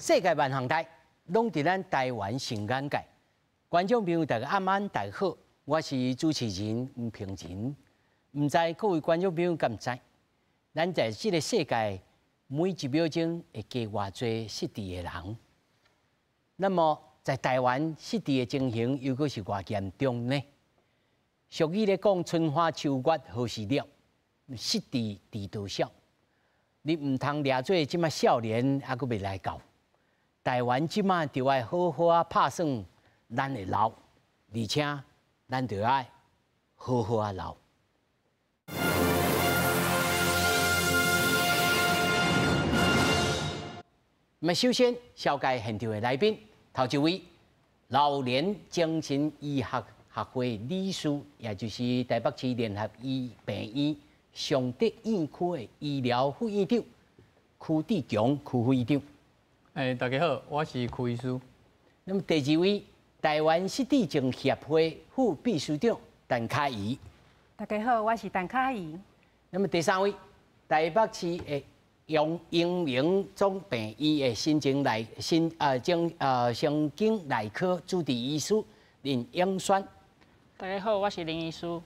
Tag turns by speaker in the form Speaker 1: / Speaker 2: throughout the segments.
Speaker 1: 世界万行台，拢伫咱台湾新眼界。观众朋友，大家晚安，大家好，我是主持人吴平仁。唔知各位观众朋友敢知？咱在这个世界，每一秒钟会加偌侪失智的人。那么在台湾失智的情形又阁是偌严重呢？俗语咧讲，春花秋月何时了？失智迟多少？你唔通掠做即马少年，还阁未来到。台湾即马就要好好啊拍算咱的老，而且咱就要好好啊老。那首先绍介现场的来宾，头一位老年精神医学学会理事，也就是台北市联合病院尚德院区的医疗副院长曲志强曲副院长。
Speaker 2: 大家好，我是曲医师。
Speaker 1: 那么第二位，台湾失智症协会副秘书长陈凯怡。
Speaker 3: 大家好，我是陈凯怡。
Speaker 1: 那么第三位，台北市的永明总病院的神经内科主治医师林永轩。
Speaker 4: 大家好，我是林医师。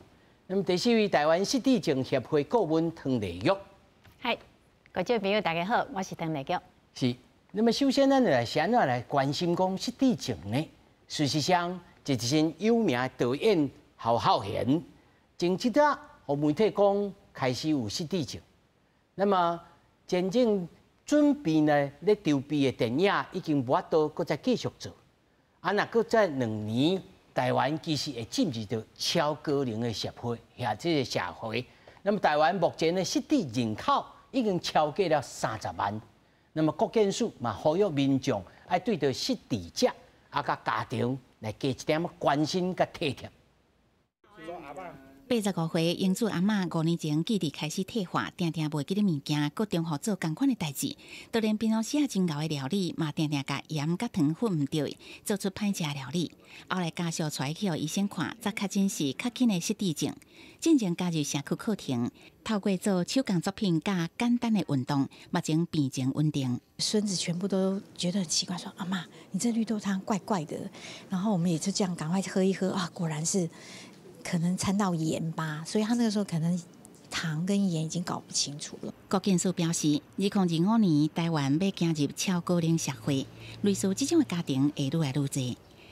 Speaker 1: 那么第四位，台湾失智症协会顾问唐丽玉。
Speaker 5: 嗨，观众朋友大家好，我是唐丽玉。
Speaker 1: 是。那么首先，咱就来先来关心讲失智症呢。事实上，这一身有名的导演侯孝贤，前一段和媒体讲开始有失智症。那么真正准备呢，咧筹备的电影已经无法度，搁再继续做。若搁再2年，台湾其实会进入到超高龄的社会，这个社会。那么台湾目前的失智人口已经超过了30万。那么国健署嘛，呼吁民众要对着失智者甲家庭来加一点关心甲体贴。
Speaker 6: 85岁英子阿嬷5年前记忆开始退化，定定袂记得物件，各中互做同款的代志。就连平常时啊真熬的料理，嘛定定甲盐甲糖混唔对，做出歹食的料理。后来家属带去互医生看，才确诊是较轻的失智症。进前加入社区课程，透过做手工作品甲简单的运动，目前病情稳定。
Speaker 7: 孙子全部都觉得很奇怪，说：“阿嬷，你这绿豆汤怪怪的。”然后我们也就这样赶快喝一喝啊，果然是。可能掺到盐吧，所以他那个时候可能糖跟盐已经搞不清楚了。
Speaker 6: 郭建树表示，2025年台湾要进入超高龄社会，类似这种的家庭会愈来愈多，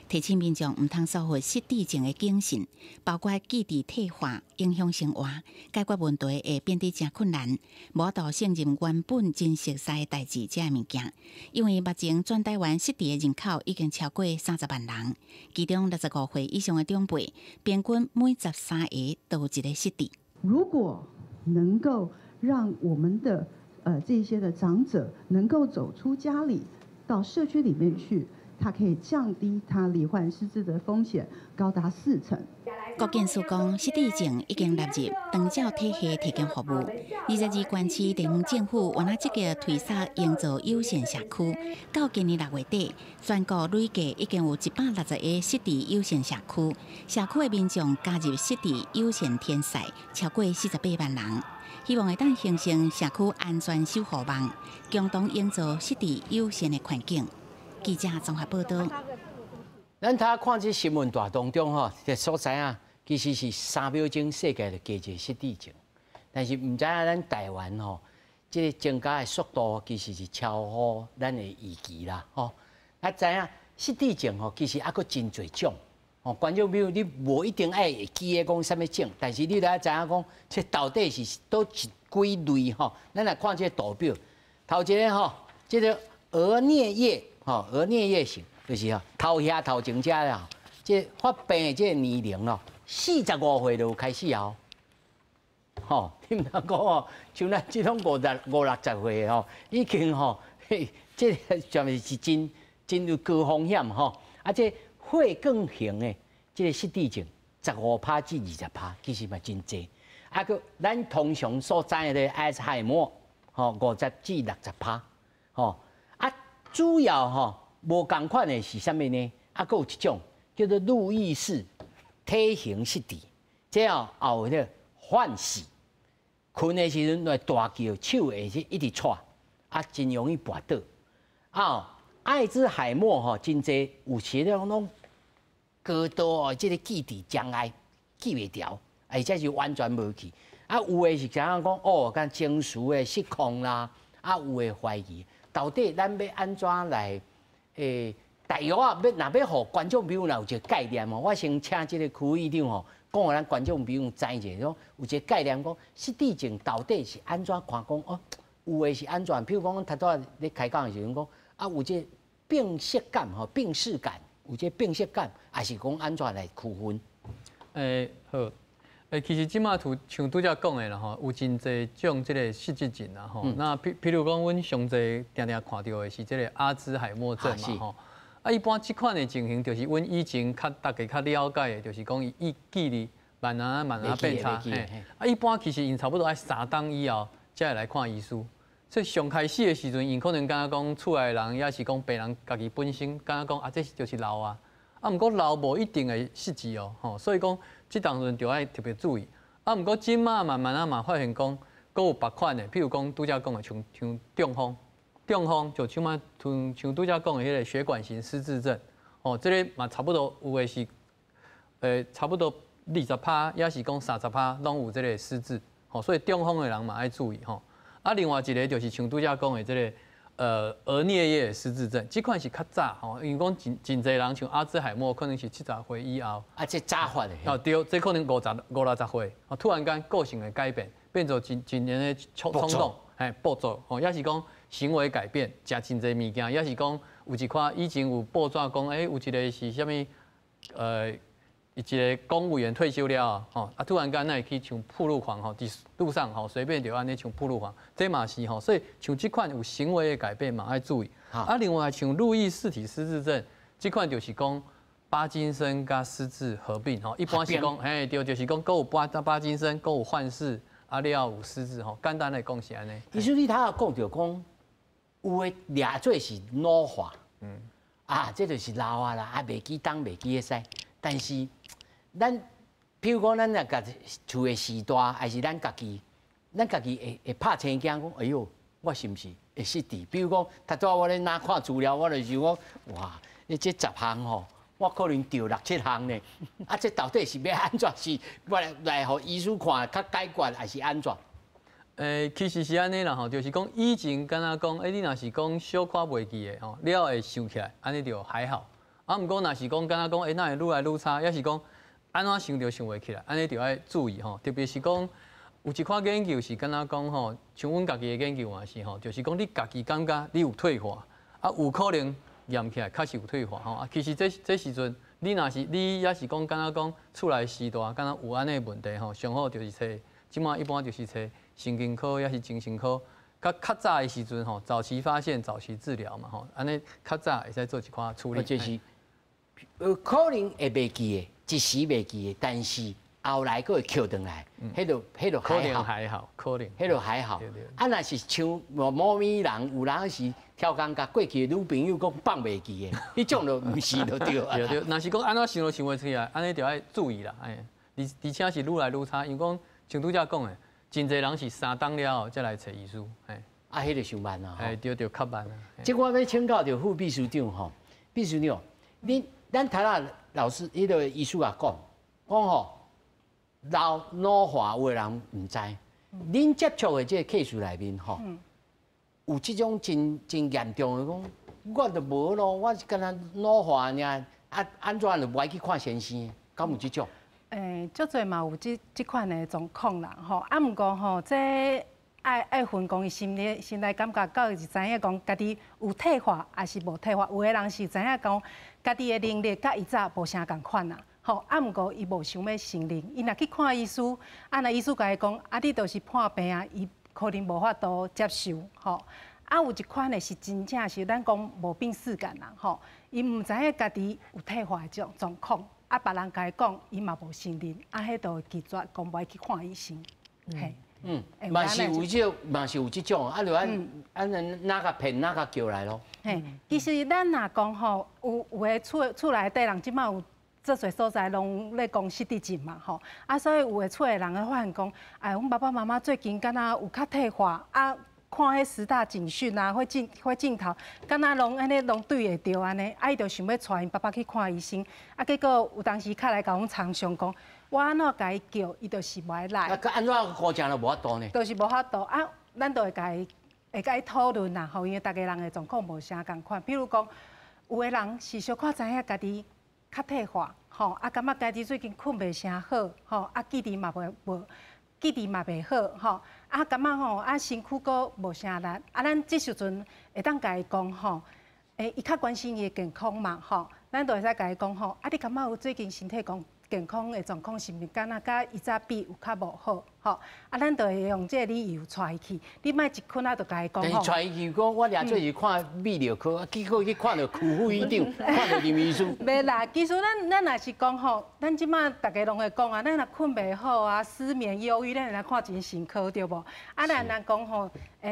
Speaker 6: 提醒民众唔通疏忽失智症的警讯，包括记忆退化、影响生活、解决问题会变得真困难，无度胜任原本真熟悉的代志这物件。因为目前全台湾失智的人口已经超过30万人，其中65岁以上的长辈，平均每13个都有一个失智。
Speaker 8: 如果能够让我们的这些的长者能够走出家里，到社区里面去。它可以降低他罹患失智的风险，高达40%。
Speaker 6: 郭建树讲，失智症已经纳入长照体系提供服务。22县市地方政府原来积极推扫营造友善社区，到今年6月底，全国累计已经有160个失智友善社区，社区的民众加入失智友善天赛超过48万人。希望会当形成社区安全守护网，共同营造失智友善的环境。记者综合报道。
Speaker 1: 咱看这新闻大当中吼，这所在啊，其实是3秒钟世界就加一个失智症，但是唔知影咱台湾吼，这个增加的速度其实是超乎咱的预期啦吼。知影失智症吼，其实还佫真侪种吼。观众朋友，你无一定爱会记得讲什么症，但是你来知影讲，这到底是多几类吼？咱来看这个图表，头一个吼，这个额颞叶。额颞叶型就是头前遮啦，这发病的这年龄咯，45岁就开始啊。你唔通讲哦，像咱这种50-60岁的已经这上面是真有高风险这血管型的这个失智症，15%至20%，其实嘛真济。咱通常所知的阿兹海默，50%至60%，主要无共款的是啥物呢？佫有一种叫做路易氏体型失智，这后有迄个幻视，困的时阵来大叫，手会是一直踹，真容易跋倒。艾滋海默吼，真济有些拢高度哦，即个记伫障碍记袂牢，而且是完全无去。啊，有诶是怎样讲哦，干情绪诶失控啦，啊有诶怀疑，到底咱要安怎来大约啊，要互观众朋友有一个概念哦，我先请即个区议长吼，讲互咱观众朋友知者，有一个概念讲失智症到底是安怎看讲哦，有诶是安怎？譬如讲，我头拄咧开讲的时阵讲啊，有这病识感吼，病视感，有这病识感，还是讲安怎来区分？
Speaker 2: 好。其实即马像拄则讲的啦吼，有真侪种即个失智症啦吼。那譬如讲，阮上侪定定看到的是即个阿兹海默症嘛吼。啊，一般即款的情形，就是阮以前大家较了解的，就是讲伊记忆慢慢变差。啊，一般其实因差不多爱3档以后才会来看医师。所以上开始的时阵，因可能感觉讲厝内的人，也是讲病人家己本身感觉讲啊，这就是老啊。啊，毋过老无一定会失智哦，吼，所以讲即当阵就爱特别注意。啊，毋过即马慢慢发现讲，佫有别款的，譬如讲拄则讲的像中风就像拄则讲的迄个血管型失智症，哦，这个嘛差不多有的是，差不多20%，也是讲30%拢有这个失智，吼，所以中风的人嘛爱注意吼。啊，另外一个就是像拄则讲的这个。额颞叶失智症，这款是较早吼，因为讲真侪人像阿兹海默，可能是70岁以后。
Speaker 1: 啊，这早发的。
Speaker 2: 哦，对，这可能50-60岁，哦，突然间个性的改变，变做真年的冲动，暴躁，哦，也是讲行为改变，食真侪物件，也是讲有一款以前有报纸讲，有一个是啥物，一个公务员退休了，吼，啊，突然间那会去像暴露狂，吼，伫路上吼随便就安尼像暴露狂，这嘛是吼，所以像这款有行为的改变嘛，要注意。啊，另外像路易氏体失智症，这款就是讲帕金森加失智合并，吼，一般是讲，对，就是讲，佫有帕金森，佫有幻视，啊，了有失智，吼，简单来讲是安尼。
Speaker 1: 医生，你头讲着讲，有诶掠做是老化，啊，这就是老啊啦，啊，袂记当袂记会使。但是，咱譬如讲，咱若家厝的时代，还是咱家己会拍青惊讲，哎呦，我是毋是会失智？比如讲，头拄我咧哪看资料，我就是讲，哇，你这10项吼，我可能掉6-7项呢。啊，这到底是要安怎？是我来互医师看较解决，还是安怎？
Speaker 2: 其实是安尼啦吼，就是讲以前敢若讲，你若是讲小可袂记的吼，了会想起来，安尼就还好。啊，毋过若是讲，敢若讲，那会愈来愈差，也是讲安怎想就想袂起来，安尼就要注意吼。特别是讲有一款研究是敢若讲吼，像阮家己的研究也是吼，就是讲你家己感觉你有退化，啊有可能验起来确实有退化吼。啊，其实这时阵你若是你也是讲敢若讲厝内时代敢若有安尼问题吼，上好就是找，即马一般就是找神经科也是精神科。较早的时阵吼，早期发现、早期治疗嘛吼，安尼较早会使做一寡处理。
Speaker 1: 就是，可能会袂记的，一时袂记的，但是后来佫会捡回来，迄就
Speaker 2: 还好，可能，
Speaker 1: 迄就还好。啊，若是像某咪人，有人是挑工甲过去的女朋友讲放袂记的，迄种就毋是就对啊。
Speaker 2: 对，若是讲安怎想都想袂出来，安尼就要注意啦。而且是愈来愈差，因为讲像拄则讲的。真侪人是3档了后才来找医师，
Speaker 1: 啊，迄个上慢啊，
Speaker 2: 对，就较慢啊。
Speaker 1: 即我要请教着副秘书长吼，秘书长，咱台下老师迄个医师也讲吼，老化有的人唔知，恁接触的这个 case 内面吼，有即种真严重的讲，我就无咯，我是干那老化尔，啊，安怎就不爱去看先生，敢有即种？
Speaker 3: 足侪嘛有即款的状况啦，吼。啊，毋过吼，这爱分讲伊心内感觉，到是知影讲家己有退化，还是无退化。有的人是知影讲家己的能力甲以早无啥共款啦，吼。啊，毋过伊无想要承认，伊若去看医师，啊，那医师甲伊讲，啊，你就是破病啊，伊可能无法度接受，吼。啊，有一款的是真正是咱讲无病耻感啦，吼。伊毋知影家己有退化的这种状况。啊，别人甲伊讲，伊嘛无承认，啊，迄都拒绝讲袂去看医生，嘿，
Speaker 1: 嘛是有即种，啊，就咱哪个骗哪个叫来咯。
Speaker 3: 嘿，其实咱若讲吼，有诶厝内底人即摆有做侪所在拢咧讲失智症嘛，吼，啊，所以有诶厝诶人咧发现讲，哎，阮爸爸妈妈最近敢若有较退化，啊，看迄10大警讯啊，会镜头，敢若拢安尼拢对会着安尼，啊伊就想要带因爸爸去看医生，啊结果有当时较来甲阮常常讲，我安怎甲伊叫，伊就是无爱来。
Speaker 1: 啊，安怎高正都无法度呢？
Speaker 3: 就是无法度啊，咱就会甲伊讨论啦，吼，因为大家人的状况无啥共款。比如讲，有的人是小可知影家己较退化，吼，啊感觉家己最近困袂啥好，吼，啊记忆嘛袂好，吼，啊感觉吼，啊身躯阁无啥力，啊咱这时阵会当甲伊讲吼，伊较关心伊的健康嘛，吼，咱就会使甲伊讲吼，啊你感觉有最近身体健康的状况是毋是敢若甲以早比有较无好，吼，啊咱就会用这个理由带伊去，你莫一困啊就甲伊讲吼。
Speaker 1: 带伊去讲，我俩做是看泌尿科，结果去看到区副院长，看到林医师。
Speaker 3: 袂啦，其实咱若是讲吼，咱即马大家拢会讲啊，咱若困袂好啊，失眠、忧郁，咱会来看精神科对无？啊，咱若讲吼，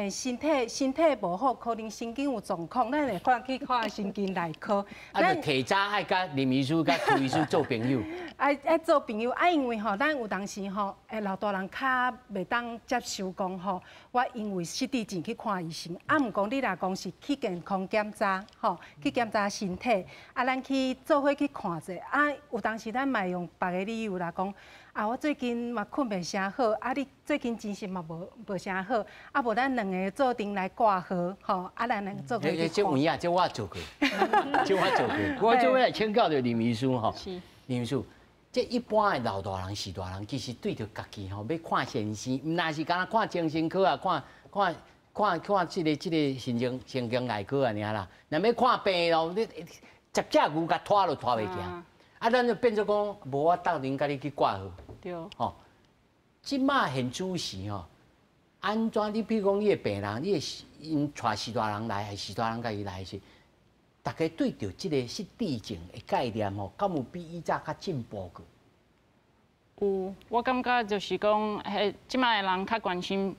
Speaker 3: 身体无好，可能神经有状况，咱会去看神经内科。
Speaker 1: 啊，就提早爱甲林医师、甲邱医师做朋友。
Speaker 3: 爱做朋友，因为吼，咱有当时吼，老大人较袂当接受讲吼，我因为失智症去看医生，啊，毋讲你若讲是去健康检查，吼，去检查身体，啊，咱去做伙去看者，啊，有当时咱嘛用别个理由啦，讲啊，我最近嘛困袂啥好，啊，你最近精神嘛无啥好，啊，无咱两个做阵来挂号，吼，啊，咱两个做伙去看。
Speaker 1: 这有影，这我做过，这我做过，我做伙来请教着林医师吼，林医师。这一般的老大人、士大人，其实对着家己吼，要看先生，毋那是敢若看精神科啊，看这个神经内科啊，尔啦。若要看病咯，你10只牛甲拖都拖袂行，啊，咱就变做讲无法斗阵甲你去挂号。
Speaker 4: 对。
Speaker 1: 吼，即马现主时吼，安怎你比如讲你的病人，你因带士大人来，还是士大人家己来是？大家对着这个失智症的概念吼，敢有比以早较进步过？
Speaker 4: 有，我感觉就是讲，即摆的人较关心，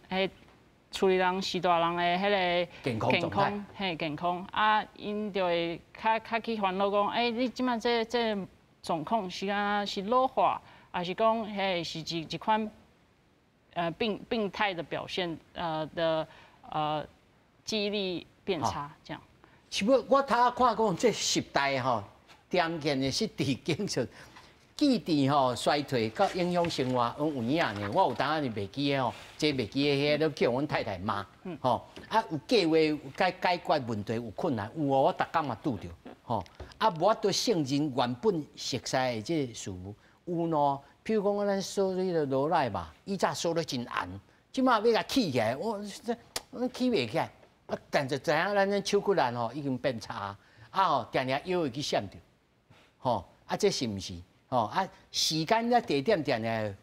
Speaker 4: 厝里人、士大人的迄个健康，健康，啊，因就会较去烦恼讲，你即摆这状况是啊是老化，还是讲是一款病态的表现，记忆力变差这样。
Speaker 1: 是不？我头看讲这10代吼，常见的失智症状，记忆吼衰退，甲影响生活，有影呢。我有当时袂记的吼，这袂记的迄都叫阮太太骂，吼啊有计划解决问题有困难，有哦，我逐工嘛拄着，吼啊无法度胜任原本熟悉的这事务，有喏。譬如讲咱烧迄个罗奶吧，以早烧得真红，即马要甲起起来，我起袂起来。啊，但就知影咱手骨力吼已经变差，啊吼，定定腰会去闪着，吼啊，这是毋是？吼啊，时间咧地点定定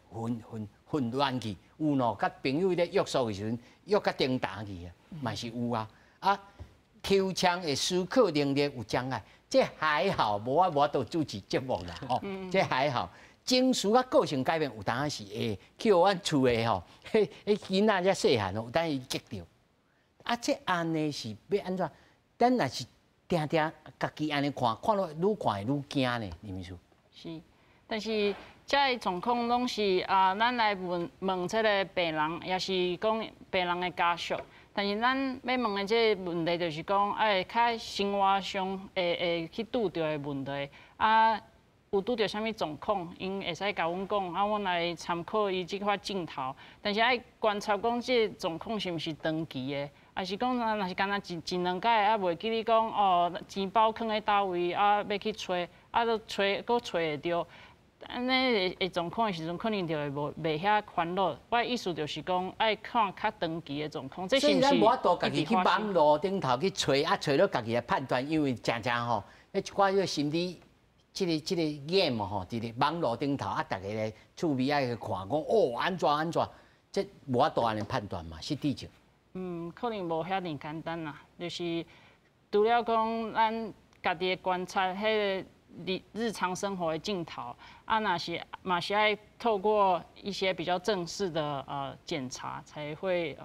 Speaker 1: 混乱去，有喏，甲朋友咧约束的时阵，约甲顶打去啊，嘛是有啊。啊，抽枪的思考能力有障碍，这还好，无法度主持节目啦，吼，这还好。情绪甲个性改变有当时会去阮厝的吼，迄囡仔遮细汉哦，有当伊激着。啊，这安尼是要安怎？咱若是定定家己安尼看，看到愈看会愈惊呢，林秘书。
Speaker 4: 是，但是这状况拢是咱来问这个病人，也是讲病人的家属。但是咱要问的这个问题，就是讲，较生活上会去拄到的问题啊。有拄到啥物状况，因会使甲阮讲，啊，阮来参考伊即块镜头。但是爱观察讲，即个状况是毋是长期的，还是讲若是干那一两摆，啊，袂记你讲哦，钱包囥喺倒位，啊，要去找，啊，都搁找会着。安尼的状况的时阵，可能就会袂遐烦恼。我的意思就是讲，爱看较长期的状况，这是毋是？
Speaker 1: 所以咱无法度家己去网络顶头去找，啊，找到家己的判断，因为常常吼，一寡个心理。这个 game 吼，伫咧网络顶头啊，大家咧趣味爱去看，讲哦安怎，这无法度安尼判断嘛，失智症。
Speaker 4: 可能无遐尼简单啦，就是除了讲咱家己的观察，迄个日常生活的镜头，啊，若是嘛是爱透过一些比较正式的检查，才会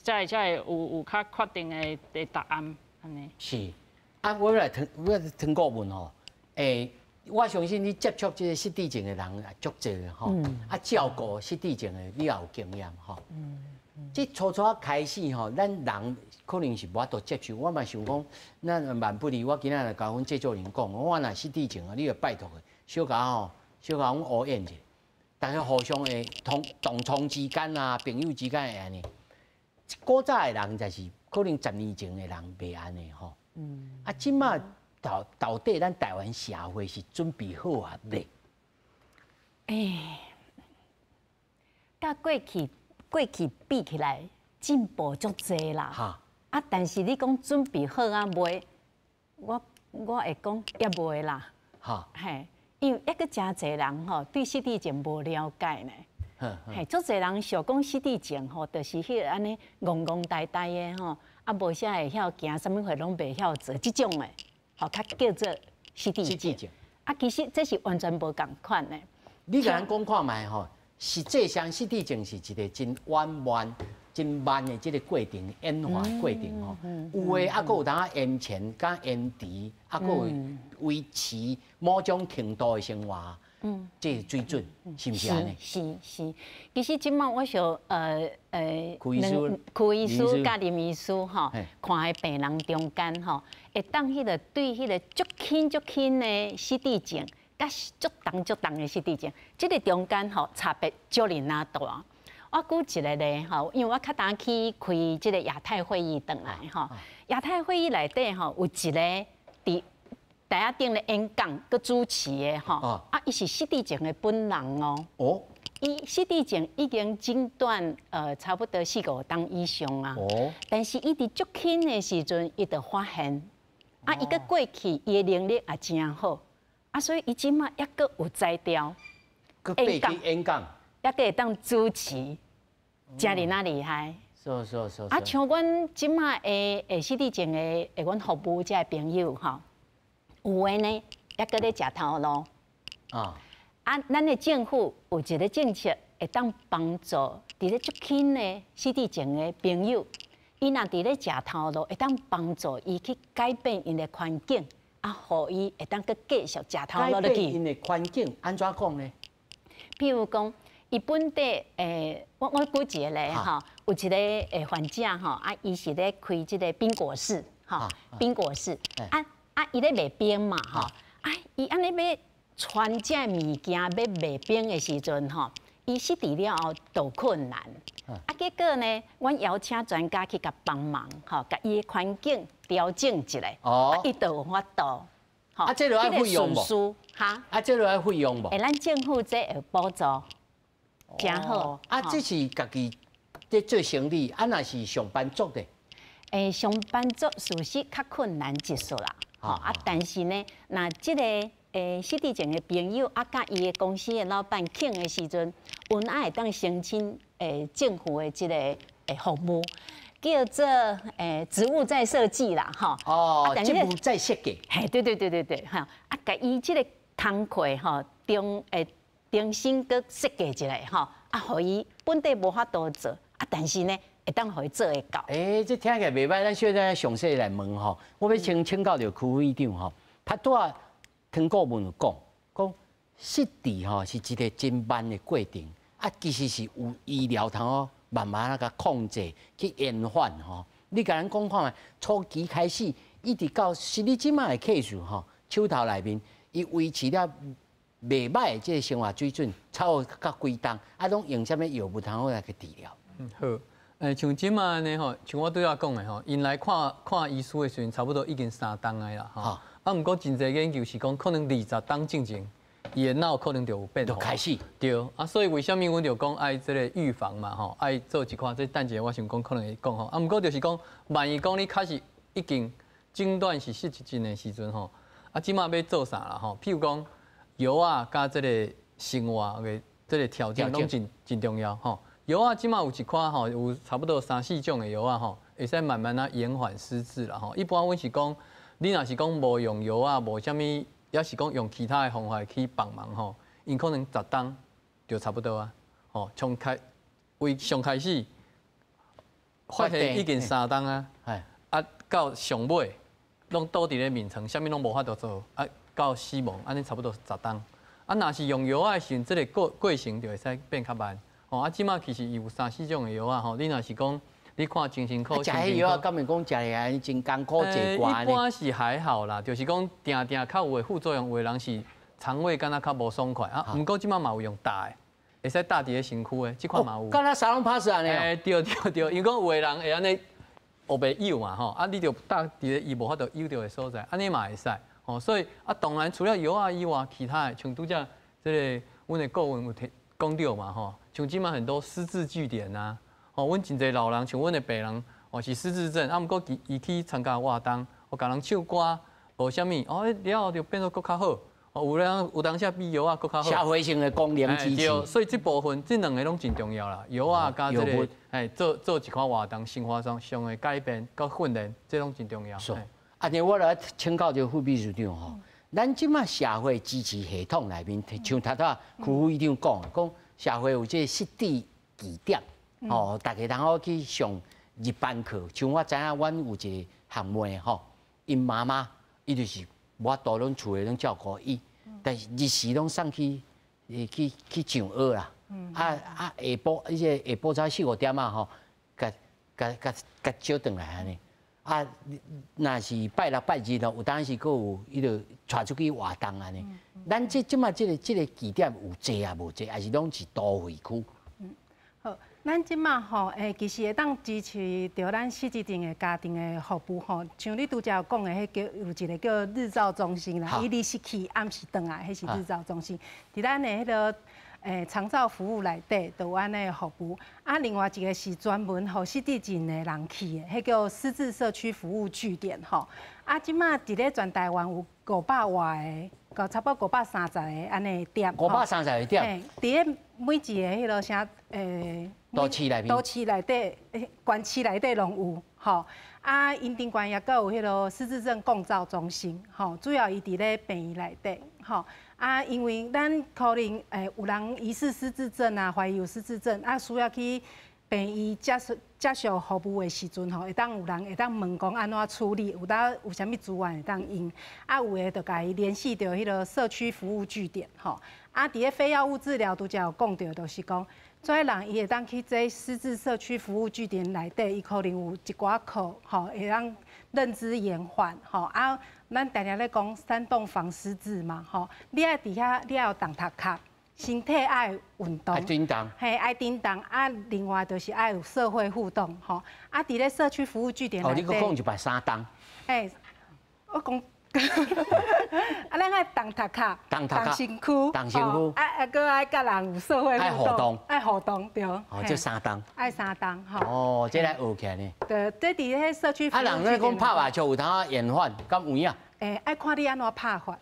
Speaker 4: 才有较确定的答案安尼。
Speaker 1: 是，啊，我来通过问吼。我相信你接触这个失智症的人也足侪吼，啊照顾失智症的你也有经验吼。即初初开始吼，咱人可能是无法度接受。我嘛想讲，咱万不离，我今仔来甲阮制作人讲，我若失智症啊，你要拜托的，小甲阮学演者，大家互相的同窗之间啊，朋友之间会安尼。古早的人就是可能10年前的人袂安尼吼。啊，即马到底咱台湾社会是准备好啊未？
Speaker 5: 甲过去比起来进步足侪啦。
Speaker 1: 哈。
Speaker 5: 啊，但是你讲准备好啊未？我会讲也未啦。
Speaker 1: 哈。
Speaker 5: 嘿，因为抑个真侪人吼对失智症无了解呢。嘿，足侪人想讲失智症吼，就是迄安尼戆戆呆呆的吼，啊无啥会晓行，啥物货拢袂晓做，即种的，吼，较叫做失智症。啊，其实这是完全无共款的。
Speaker 1: 你甲咱讲看卖吼，实际上失智症是一个真真慢的这个过程，演化的过程吼。有诶，还佫有当延前、甲延迟，还佫有维持某种程度的生活。这水准是毋是安尼？
Speaker 5: 是。其实即摆我想，
Speaker 1: 柯
Speaker 5: 医师甲林医师吼，看喺病人中间吼，会当迄个对迄个足轻的失智症，甲足重的失智症，即个中间吼差别足尔大。我举一个咧吼，因为我较当去开即个亚太会议转来吼，亚太会议内底吼有一个伫台下顶咧演讲，佮主持的吼，伊是失智症的本人哦。伊失智症已经诊断差不多4、5档以上啊。但是伊伫足轻的时阵，伊就发现，伊个过去伊的能力也真好，所以伊即马抑佫有才调，
Speaker 1: 演讲，
Speaker 5: 抑佫会当主持，真哩那厉害。像阮即马的失智症的阮服务者朋友吼。有诶呢，抑搁咧食头路。咱的政府有一个政策，会当帮助伫咧足轻的失智症的朋友，伊若伫咧食头路，会当帮助伊去改变因的环境，互伊会当搁继续食头路落去。
Speaker 1: 改变因的环境安怎讲呢？
Speaker 5: 譬如讲，伊本地我举一个咧吼，有一个患者吼，伊是咧开即个冰果室，冰果室伊咧卖冰嘛吼，伊安尼要传这物件要卖冰的时阵吼，伊失智了后都困难。结果呢，阮邀请专家去甲帮忙，甲伊的环境调整一下，伊就有法度。
Speaker 1: 这就要费用无？这就要费用无？
Speaker 5: 咱政府这会补助，真好。
Speaker 1: 这是家己在做生意，若是上班族的。
Speaker 5: 上班族属实较困难一丝啦。但是呢，那即个失智症的朋友甲伊的公司的老板请的时阵，阮会当申请政府的即个服务，叫做职务再设计啦，
Speaker 1: 职务再设计。
Speaker 5: 对，甲伊即个工课重新搁设计一下互伊本地无法度做，但是呢。会当互伊做会到。
Speaker 1: 这听起来袂歹，咱小姐详细来问吼。我要请教着区会长吼，他拄啊听顾问讲失智吼是一个真慢的过程，其实是有医疗通慢慢甲控制去延缓吼。你甲咱讲看，初期开始一直到是你即卖的 case 吼，手头内面伊维持了袂歹的这个生活水准，差不多到几档，拢用啥物药物通好来去治疗？
Speaker 2: 好。像即马呢吼，像我对我讲的吼，因来看医师的时阵，差不多已经3档的啦吼。毋过真侪研究是讲，可能20档进前，伊的脑可能就有变化。
Speaker 1: 就开始。
Speaker 2: 对，所以为什么阮就讲爱即个预防嘛吼，爱做一款这等下我想讲可能会讲吼。毋过就是讲，万一讲你开始已经诊断是失智症的时阵吼，即马要做啥啦吼？譬如讲药加即个生活的即个条件拢真重要吼。药即马有一款吼，有差不多3、4种的药吼，会使慢慢延缓失智啦吼。一般阮是讲，你若是讲无用药无啥物，也是讲用其他的方法去帮忙吼，因可能10档就差不多啊。吼，从上开始发现已经3档啊，到上尾拢倒伫咧眠床，啥物拢无法度做，到死亡，安尼差不多10档。若是用药的时阵，这个过程就会使变较慢。吼啊，即马其实有3、4种的药啊，吼，你若是讲你看精神科，
Speaker 1: 食迄药啊，敢咪讲食来真艰苦坐惯
Speaker 2: 一般是还好啦，就是讲定较有诶副作用，有的人是肠胃敢若较无爽快啊。不过即马嘛有用打的，会使打伫咧身躯的，即款嘛有。
Speaker 1: 敢若沙龙帕斯安尼哦。
Speaker 2: 对，因为讲有的人会安尼黑白有嘛吼，啊你着打伫咧伊无法度有着的所在，安尼嘛会使。哦，所以啊，当然除了药啊以外，其他的像拄则即个阮的顾问有讲到嘛吼，像即马很多失智据点啊，哦，阮真侪老人像阮的病人，哦是失智症，啊毋过伊去参加活动，哦甲人唱歌，无啥物，哦了后就变做搁较好，哦有当下比药啊搁较好。
Speaker 1: 社会性的功能支持。
Speaker 2: 所以这部分这两个拢真重要啦，药啊加这个做一款活动，生活上的改变甲训练，这拢真重要。
Speaker 1: 安尼我来请教这个副秘书长吼，咱即马社会支持系统内面，像头头区副议长讲社会有这个失智据点，哦，大家通好去上日班课。像我知影，阮有一个学妹吼，因妈妈伊就是无法度，拢厝诶拢照顾伊，但是日时拢送去上学啦。下晡伊个下晡早4、5点啊吼，甲招转来安尼。啊，若是拜六拜日咯，有当时佫有伊就带出去活动安尼。咱即马即个据点有济啊无济，还是拢是都会区？
Speaker 3: 好，咱即马吼，其实会当支持着咱失智症的家庭的服务吼，像你拄则讲的，迄叫有一个叫日照中心啦，伊日失去暗时转来，迄是日照中心。伫咱的迄个长照服务内底，都有安尼服务。啊，另外一个是专门予失智症的人去的，迄叫失智社区服务据点吼。啊，即马伫咧全台湾有500外个，差不多530个安尼店。
Speaker 1: 530个店。
Speaker 3: 伫咧每一个迄落啥
Speaker 1: 都市内面。
Speaker 3: 都市内底，县市内底拢有吼。啊，因顶关也阁有迄落失智症共照中心吼，主要伊伫咧病院内底吼。啊，因为咱可能有人疑似失智症啊，怀疑有失智症啊，需要去病院接受服务的时阵吼，会当有人会当问讲安怎处理，有啥物资源会当用，啊有诶就甲伊联系到迄个社区服务据点吼，啊伫咧非药物治疗拄则有讲到，就是讲，这人伊会当去这失智社区服务据点内底，伊可能有一寡课吼，会当认知延缓吼啊。咱常常咧讲3栋防失智嘛，吼，你爱伫遐，你爱有动读课，身体爱运动，
Speaker 1: 爱叮当，
Speaker 3: 嘿，爱叮当啊。另外就是爱有社会互动，吼，啊，伫咧社区服务据点内底。
Speaker 1: 哦，你佫讲一摆3档。
Speaker 3: 我讲，啊，咱爱动读课，动身躯，佫爱甲人有社会互动，爱互动，对。哦，
Speaker 1: 这3档。
Speaker 3: 爱3档，吼。
Speaker 1: 哦，这来学起来呢。
Speaker 3: 对，这伫咧社区服务据点。
Speaker 1: 啊，人咧讲拍麻将有通延缓，敢有影？
Speaker 3: 爱看你安怎拍法。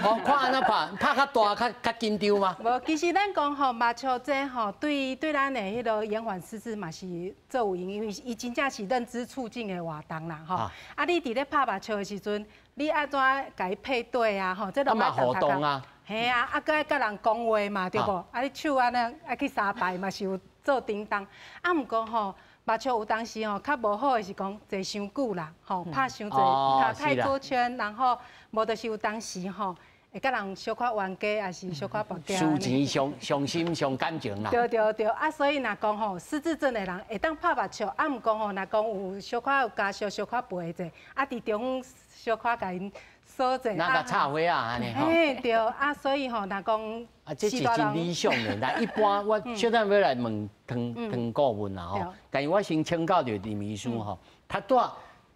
Speaker 1: 哦，看安怎拍较大、较紧张吗？
Speaker 3: 无，其实咱讲吼，麻将这吼对咱的迄个延缓失智嘛是做有用，因为伊真正是认知促进的活动啦吼。啊，你伫咧拍麻将的时阵，你安怎甲伊配对啊？吼，这都
Speaker 1: 嘛互动啊。
Speaker 3: 嘿啊，啊，搁爱甲人讲话嘛，对无？啊，你手安尼爱去沙排嘛是有做叮当。啊，毋过吼。麻将有当时吼较无好的是讲坐伤久啦，吼拍伤侪，拍太多圈，然后无就是有当时吼会甲人小可冤家，还是小可绑架。
Speaker 1: 输钱伤心伤感情啦。
Speaker 3: 对啊，所以若讲吼失智症的人会当拍麻将，啊毋讲吼若讲有小可有家属小可陪者，啊伫中小可甲因锁者。
Speaker 1: 那个插花啊安尼吼。
Speaker 3: 嘿对啊，所以吼若讲。
Speaker 1: 啊，这是真理想的。但一般我小等要来问唐顾问啦吼，但是我先请教着林秘书吼，他带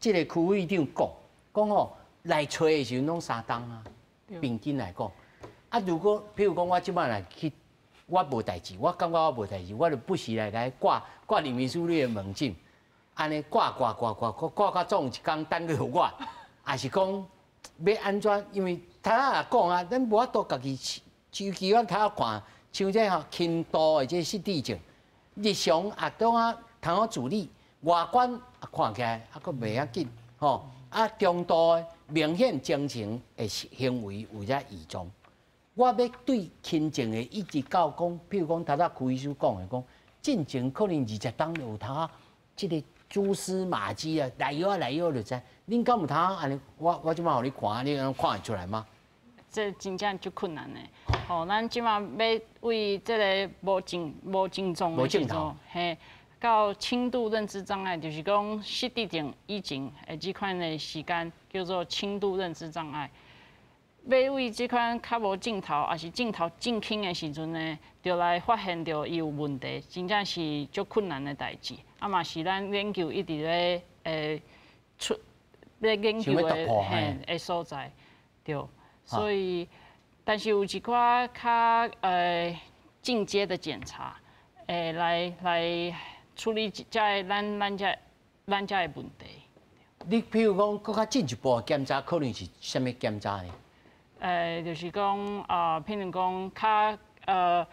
Speaker 1: 这个区委长讲吼来找的时候拢3档啊，平均来讲。啊，如果譬如讲我即摆来去，我无代志，我感觉我无代志，我就不时来挂林秘书你的门诊，安尼挂到总有一天等去我，还是讲要安怎？因为他也讲啊，咱无法度家己。尤其阮头仔看，像这吼轻度的这失智症，日常也当啊通好处理，外观看起来还佫袂要紧吼。啊，中度的明显精神的行为有遮异常。我要对轻症的一直到讲，譬如讲头仔区医师讲的讲，进前可能20档有头仔即个蛛丝马迹啊，来药就知。恁敢有通安尼？我即摆互你看，你能看得出来吗？
Speaker 4: 这真正就困难的。吼，咱即马要为这个无症状的时阵，嘿，到轻度认知障碍，就是讲失智症以前的这款的时间叫做轻度认知障碍。要为这款较无镜头，也是镜头正轻的时阵呢，就来发现到伊有问题，真正是足困难的代志。啊嘛是咱研究一直咧咧研究的所在，对。所以，但是有一寡较进阶的检查，来处理咱的问题。
Speaker 1: 你譬如讲，搁较进一步的检查，可能是啥物检查呢？
Speaker 4: 就是讲譬如讲较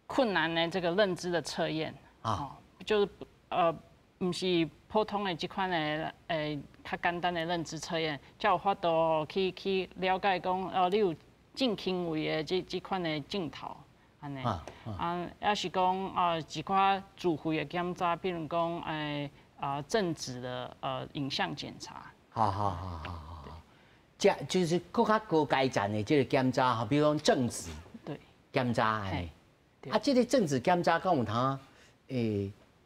Speaker 4: 困难的这个认知的测验啊，就是不是普通的这款的较简单的认知测验，才有法度去了解讲你有正轻微的这款的镜头，安尼也是讲一寡自费的检查，比如讲正子的影像检查。
Speaker 1: 好。这就是更较高阶层的这个检查，哈，比如讲正子检查安尼。这个正子检查敢有通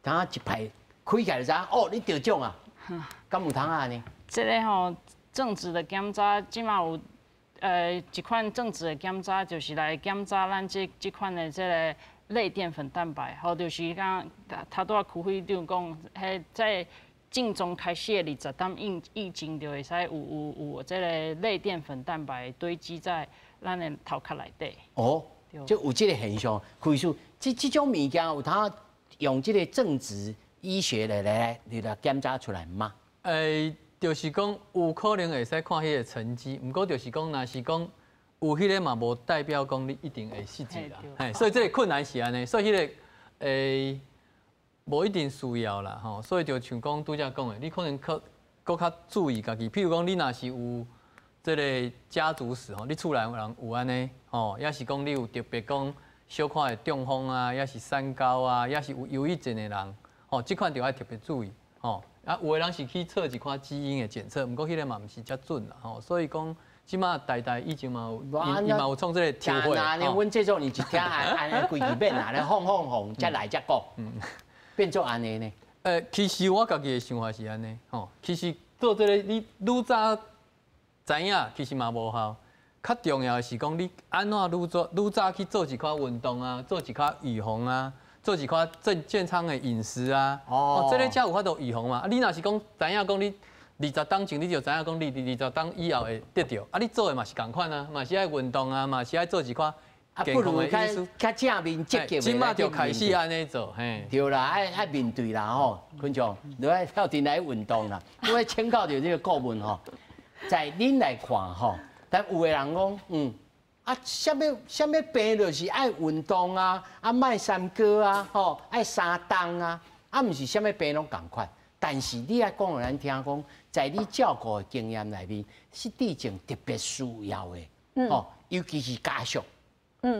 Speaker 1: 通一排开起来就知哦，你得奖啊，敢有通安尼？
Speaker 4: 这个吼正子的检查，即马有一款正子的检查，就是来检查咱这款的这个类淀粉蛋白，吼，就是讲头拄仔开会就讲，在镜中开始的20担以前就会使有这个类淀粉蛋白堆积在咱的头壳内底。
Speaker 1: 哦，就有这个现象。可是这种物件有通用这个正子医学来检查出来吗？
Speaker 2: 就是讲有可能会使看迄个成绩，不过就是讲，若是讲有迄个嘛，无代表讲你一定会失智啦。所以这个困难是安尼，所以迄个无一定需要啦，吼，所以就像讲拄则讲的，你可能搁较注意家己。譬如讲，你若是有这个家族史吼，你厝内有人有安尼，吼，也是讲你有特别讲小可的中风啊，也是三高啊，也是有忧郁症的人，吼，这款就要特别注意，吼。啊，有的人是去测一款基因的检测，不过迄个嘛毋是遮准啦，吼，所以讲。即马代以前嘛有，伊嘛有创这个调会。
Speaker 1: 阮这种你一听安尼规矩变啊，咧哄，才来才讲，变做安尼呢？
Speaker 2: 其实我家己的想法是安尼，吼，其实做这个你愈早知影，其实嘛无效。较重要的是讲你安怎愈早去做一款运动啊，做一款预防啊，做一款健康的饮食啊，这个才有法度预防嘛。啊，你若是讲知影讲你。20当前你就知影讲，你20当以后会得到，啊，你做的嘛是同款啊，嘛是爱运动啊，嘛是爱做一款健康的饮食。
Speaker 1: 较正面积极的，
Speaker 2: 即马就开始安尼做，嘿。
Speaker 1: 对啦，爱面对啦吼，群众，你爱到底来运动啦。我爱请教着这个顾问吼，在恁来看吼，但有的人讲，什么病就是爱运动啊，卖三高啊，吼，爱三动啊，毋是什么病拢共款。但是你爱讲互咱听讲，在你照顾的经验内面，失智症特别需要的，尤其是家属，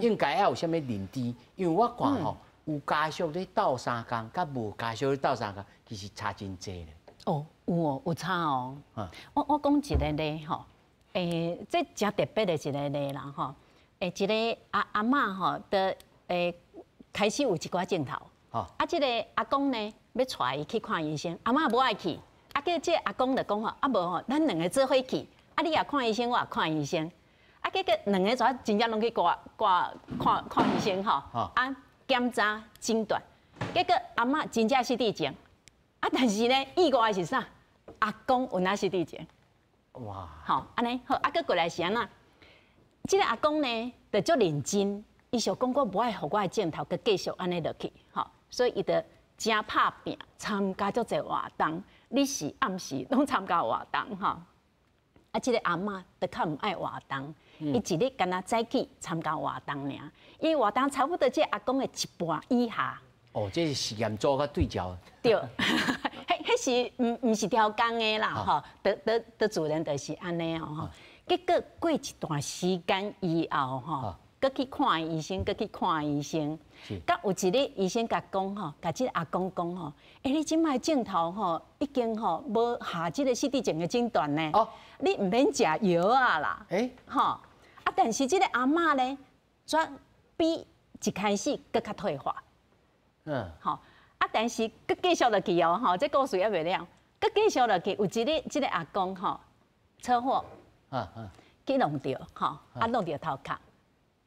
Speaker 1: 应该要有啥物认知？因为我看吼，有家属咧斗相共，甲无家属咧斗相共，其实差真济咧。
Speaker 5: 有差哦。我讲一个例吼，这真特别的一个例啦吼，一个阿嬷吼的开始有一寡镜头，这个阿公呢。要带伊去看医生，阿嬷无爱去，叫这阿公就讲吼，无吼，咱两个做伙去，你也看医生，我也看医生，结果两个怎真正拢去看医生吼，检查诊断，结果阿嬷真正失智症，但是呢，意外是啥？阿公有哪失智症？哇！好，安尼好，佮过来是安那？这个阿公呢，就足认真，伊想讲我无爱互我的镜头，佮继续安尼落去，吼，所以伊就。真拍拼，参加足侪活动，日时暗时拢参加活动吼。这个阿嬷就较唔爱活动，伊一日干那早起参加活动尔。伊活动差不多这阿公的一半以下。
Speaker 1: 这是实验做甲对照。
Speaker 5: 对，迄是唔是调工的啦吼，得主人就是安尼吼。结果过一段时间以后吼。佮去看医生，佮去看医生。佮有一日医生甲讲吼，甲即个阿公讲吼，你即摆镜头吼已经吼无下即个失智症的诊断呢。你唔免食药啊啦。但是即个阿嬷呢，比一开始更较退化。
Speaker 1: 好。
Speaker 5: 但是佮继续落去哦，吼，这故事还未了，佮继续落去，有一个阿公吼，车祸，去弄着，吼，弄着头壳，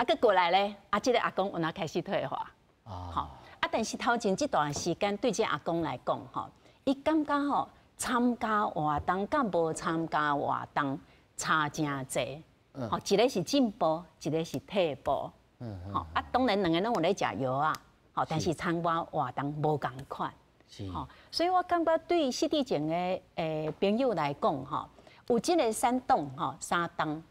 Speaker 5: 佮过来咧，这个阿公有哪开始退化，吼，但是头前这段时间对这阿公来讲，吼，伊感觉吼，参加活动甲无参加活动差真济，吼，一个是进步，一个是退步，吼，当然两个拢有咧食药啊。但是参加活动无共款，所以我感觉对失智症的朋友来讲，有这个3档3档，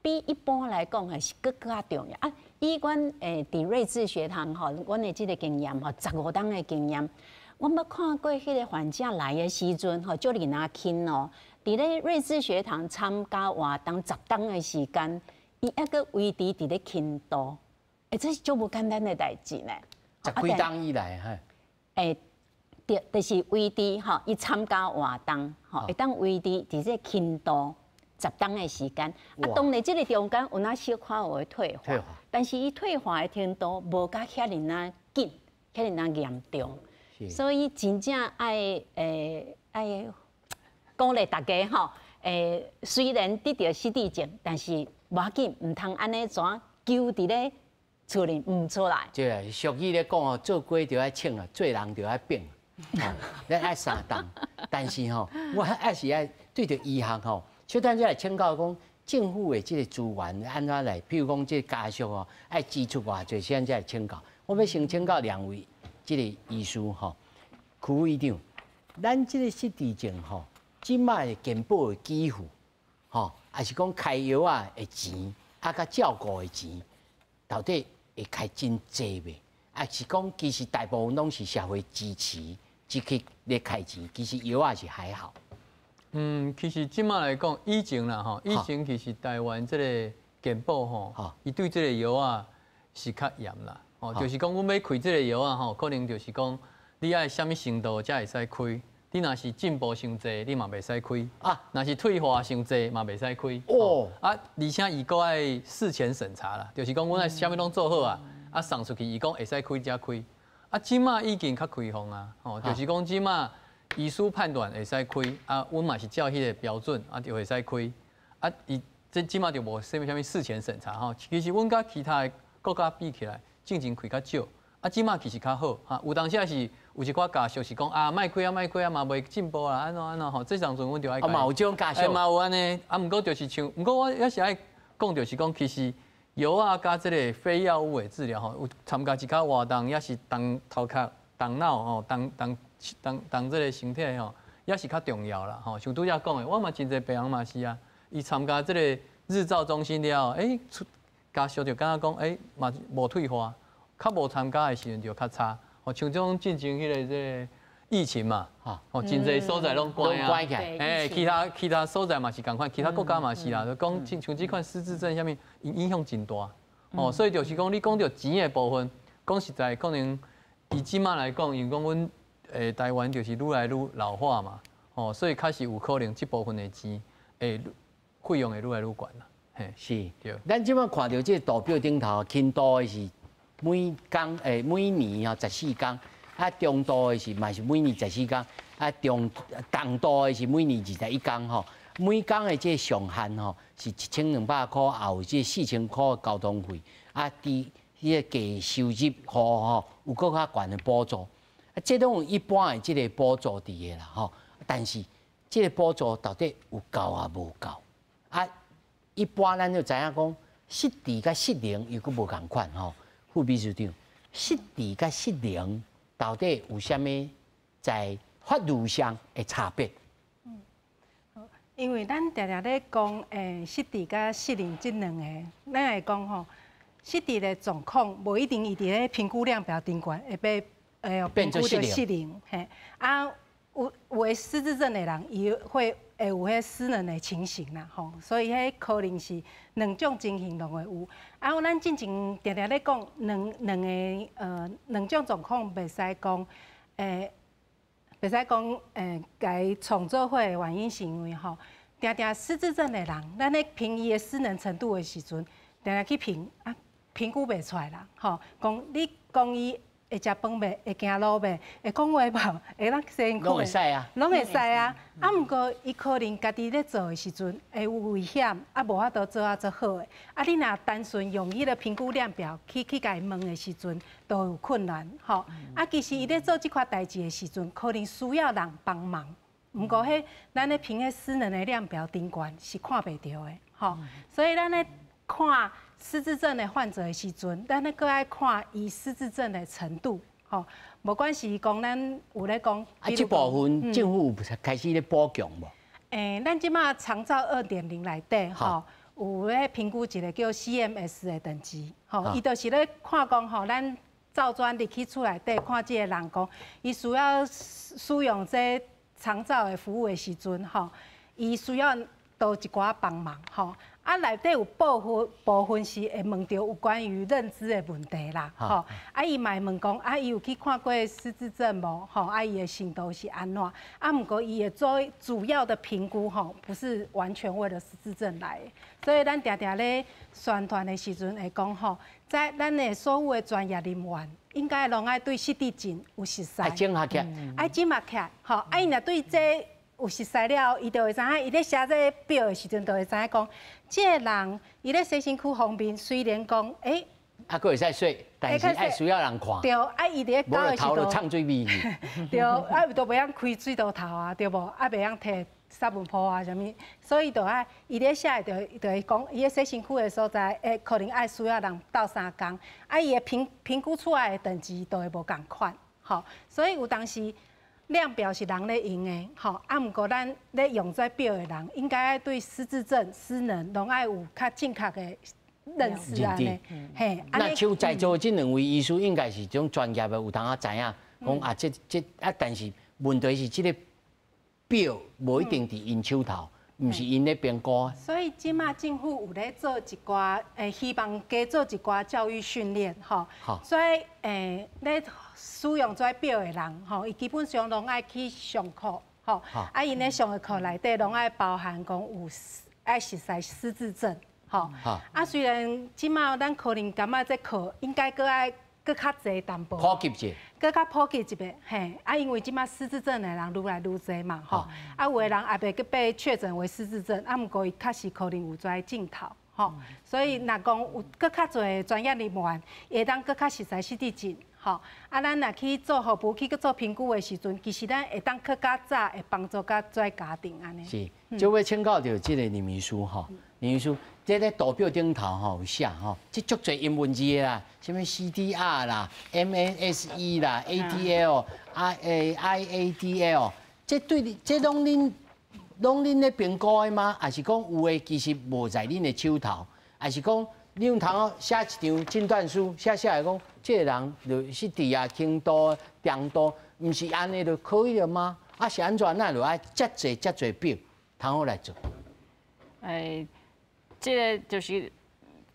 Speaker 5: 比一般来讲还是更加重要。以阮伫瑞智学堂阮的这个经验15档的经验，我捌看过迄个患者来的时阵足尔那轻哦，伫咧瑞智学堂参加活动10档的时间，伊还阁维持伫咧轻度，这是足无简单的代志呢。
Speaker 1: 10几档以来，
Speaker 5: 就是维持伊参加活动会当维持伫这轻度10档的时间。当然，这个中间有哪小可有会退化，但是伊退化的程度无甲遐尔那紧，遐尔那严重，所以真正爱鼓励大家虽然得到失智症，但是无要紧，唔通安尼怎揪伫咧。处理唔出来，
Speaker 1: 对啊，俗语咧讲哦，做龟就要称啊，做人就要变，咱爱3档。但是吼，我还是爱对着医学吼，小等下来请教讲政府的这个资源安怎来，譬如讲这家属哦，爱支出偌济，现在来请教。我要先请教2位这个医师吼，区医长，咱这个失智症吼，即卖健保的给付吼，还是讲开药啊的钱，甲照顾的钱，到底？会开真济袂，还是讲其实大部分拢是社会支持，即去咧开钱，其实药也是还好。
Speaker 2: 其实即马来讲，以前啦吼，以前其实台湾即个健保吼，伊对即个药啊是较严啦，就是讲阮要开即个药啊吼，可能就是讲你爱什么程度才会使开。你若是进步伤济，你嘛袂使开啊；若是退化伤济，嘛袂使开。而且伊阁爱事前审查啦，就是讲阮爱啥物拢做好啊，送出去伊讲会使开才开。即马已经较开放啊，就是讲即马医师判断会使开，阮嘛是照迄个标准，就会使开。伊即马就无啥物事前审查其实阮甲其他的国家比起来，进前开较少。即马其实较好有当时是有一寡家属是讲莫开嘛袂进步啦，安怎吼，这当阵阮就爱。
Speaker 1: 嘛有这种家属。
Speaker 2: 嘛有安尼，毋过就是像，毋过我也是爱讲，就是讲其实药啊加即个非药物的治疗有参加一寡活动，也是动头壳、动脑动这个身体也是较重要啦像拄则讲的，我嘛真侪病人嘛是啊，伊参加即个日照中心了后，家属就感觉讲嘛无退化。较无参加的时阵就较差，像这种进前迄个这疫情嘛，真侪所在拢关啊，其他所在嘛是共款，其他国家嘛是啦，就讲像这款失智症下面影响真大，所以就是讲你讲到钱的部分，讲实在可能以即马来讲，因为讲阮台湾就是愈来愈老化嘛，所以开始有可能这部分的钱费用会愈来愈悬啦，
Speaker 1: 是，咱即马看到这图表顶头轻度的是。每年14天，中度的是嘛是每年14天，重度的是每年21天每天的这上限是1200块，也有这4000块的交通费，伫迄个计收入户有搁较悬的补助，这拢有一般的这个补助伫个啦但是这个补助到底有够啊无够？一般咱就知影讲失智甲失能又搁无共款副秘书长，失智甲失能到底有啥物在法律上的差别？
Speaker 3: 因为咱常常咧讲，失智甲失能这两个，咱会讲失智的状况无一定伊伫咧评估量表顶悬会变做失能，有诶失智症的人，伊会有迄失能的情形啦，所以迄可能是两种情形拢会有。咱之前常常咧讲，两种状况袂使讲，该创作伙的原因是因为常常失智症的人，咱咧评伊的失能程度的时阵，常常去评评估袂出来啦，吼，你讲伊会食饭袂，会行路袂，会讲话无，会咱身躯
Speaker 1: 拢会使啊，
Speaker 3: 拢会使啊。啊，毋过伊可能家己咧做的时阵会有危险，啊无法度做做好的。啊，你若单纯用迄个评估量表去甲伊问的时阵，都有困难，吼。啊，其实伊咧做即款代志的时阵，可能需要人帮忙。毋过迄咱咧评迄失能的量表顶悬是看袂到的，吼。所以咱咧看失智症的患者的时阵，咱咧搁爱看伊失智症的程度，吼，无管是讲咱有咧讲，
Speaker 1: 啊，这部分政府有开始咧补强无？
Speaker 3: 咱即马长照2.0内底，吼，有咧评估一个叫 CMS 的等级，吼，伊就是咧看讲吼，咱照专入去厝内底看即个人讲，伊需要使用这长照的服务的时阵，吼，伊需要多一寡帮忙，吼。啊，内底有部分是会问到有关于认知的问题啦，吼。啊，伊嘛会问讲，啊，伊有去看过失智症无？吼，啊，伊的程度是安怎？啊，毋过伊的主要的评估吼，不是完全为了失智症来的，所以咱常常咧宣传的时阵会讲吼，在咱的所有的专业人员，应该拢爱对失智症有熟悉，
Speaker 1: 爱整下起，
Speaker 3: 爱整下起，吼，啊，伊若对这有熟悉了，伊就会知影，伊咧写这个表的时阵，就会知影讲，这个人伊咧洗身躯方面，虽然讲，
Speaker 1: 啊，佫会使说，但是爱需要人看。
Speaker 3: 对，啊，伊咧搞的时
Speaker 1: 头就呛水味去。
Speaker 3: 对，啊，都袂晓开水道头啊，对无？啊，袂晓摕沙文泡啊，啥物，所以就爱伊咧写的就会讲，伊咧洗身躯的所在，可能爱需要人斗3工，啊，伊的评估出来的等级都会无共款，吼，所以有当时。量表是人咧用的，吼，啊，毋过咱咧用这表的人，应该爱对失智症、失能，拢爱有较正确的认识安尼。嘿，
Speaker 1: 那像在座这2位医师，应该是种专业的，有当啊知影，讲啊，但是问题是这个表无一定伫因手头，毋是因咧评估。
Speaker 3: 所以即马政府有咧做一寡，希望加做一寡教育训练，吼。所以咧。使用这表的人，吼，伊基本上拢爱去上课，吼，啊，因咧上的课内底拢爱包含讲有爱熟悉失智症，吼，啊，虽然即马咱可能感觉这课应该搁较侪淡薄，
Speaker 1: 普及者，
Speaker 3: 搁较普及一点，嘿，啊，因为即马失智症的人愈来愈侪嘛，吼，啊，有的人也袂被确诊为失智症，啊，毋过伊确实可能有在镜头。吼，所以若讲有搁较侪专业人员，会当搁较熟悉失智症，吼，啊，咱若去做服务去做评估的时阵，其实咱会当搁较早会帮助较侪家庭安尼。
Speaker 1: 是，就要请教到这个林秘书吼，林秘书，这咧图表顶头吼有写吼，这足侪英文字的啦，什么 CDR 啦、MNSE 啦、ADL、IADL， 这对你这拢恁咧评估的吗？还是讲有诶其实无在恁的手头？还是讲你用头写一张诊断书，写来讲，这个人就失智啊、轻度、中度，毋是安尼就可以了吗？啊是安怎？咱就爱遮侪表，通好来做。
Speaker 4: 这个就是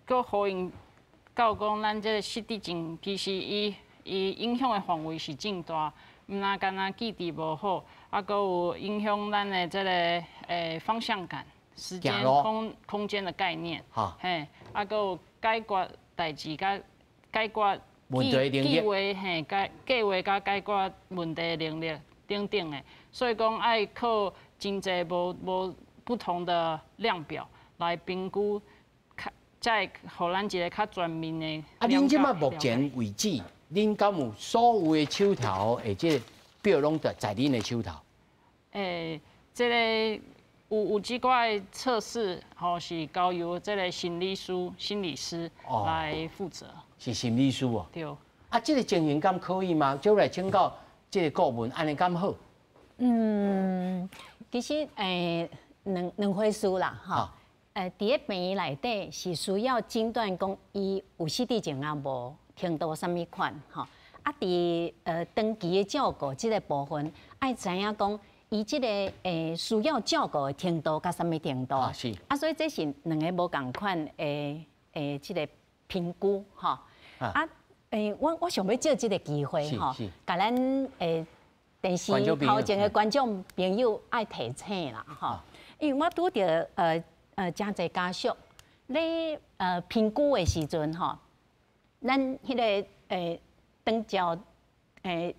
Speaker 4: 个呼应到讲，咱这个失智症其实伊影响的范围是真大，毋那干那记忆无好。啊，佮有影响咱的这个方向感、时间、空间的概念，嘿，啊，佮有解决代志、解决计划，嘿，计划甲解决问题的能力等等的，所以讲爱靠真侪无不同的量表来评估，才会互咱一个较全面的。
Speaker 1: 啊，恁即马目前为止，恁敢有所有的手头或者？表拢在恁的手头。
Speaker 4: 这个有几块测试，吼是交由这个心理师来负责。
Speaker 1: 是心理师哦。
Speaker 4: 对。
Speaker 1: 啊，这个情形敢可以吗？就来请教这个顾问，安尼敢好？
Speaker 5: 其实两回事啦，哈。伫个病院内底是需要诊断讲伊有失智症啊无，程度啥物款，吼。啊，伫长期的照顾这个部分，爱知影讲伊这个需要照顾的程度甲什么程度？
Speaker 1: 是。
Speaker 5: 啊，所以这是两个无共款这个评估吼。我想要借这个机会吼，甲咱电视头前的观众朋友爱提醒啦吼，因为我拄着真侪家属咧评估的时阵吼。咱迄个长照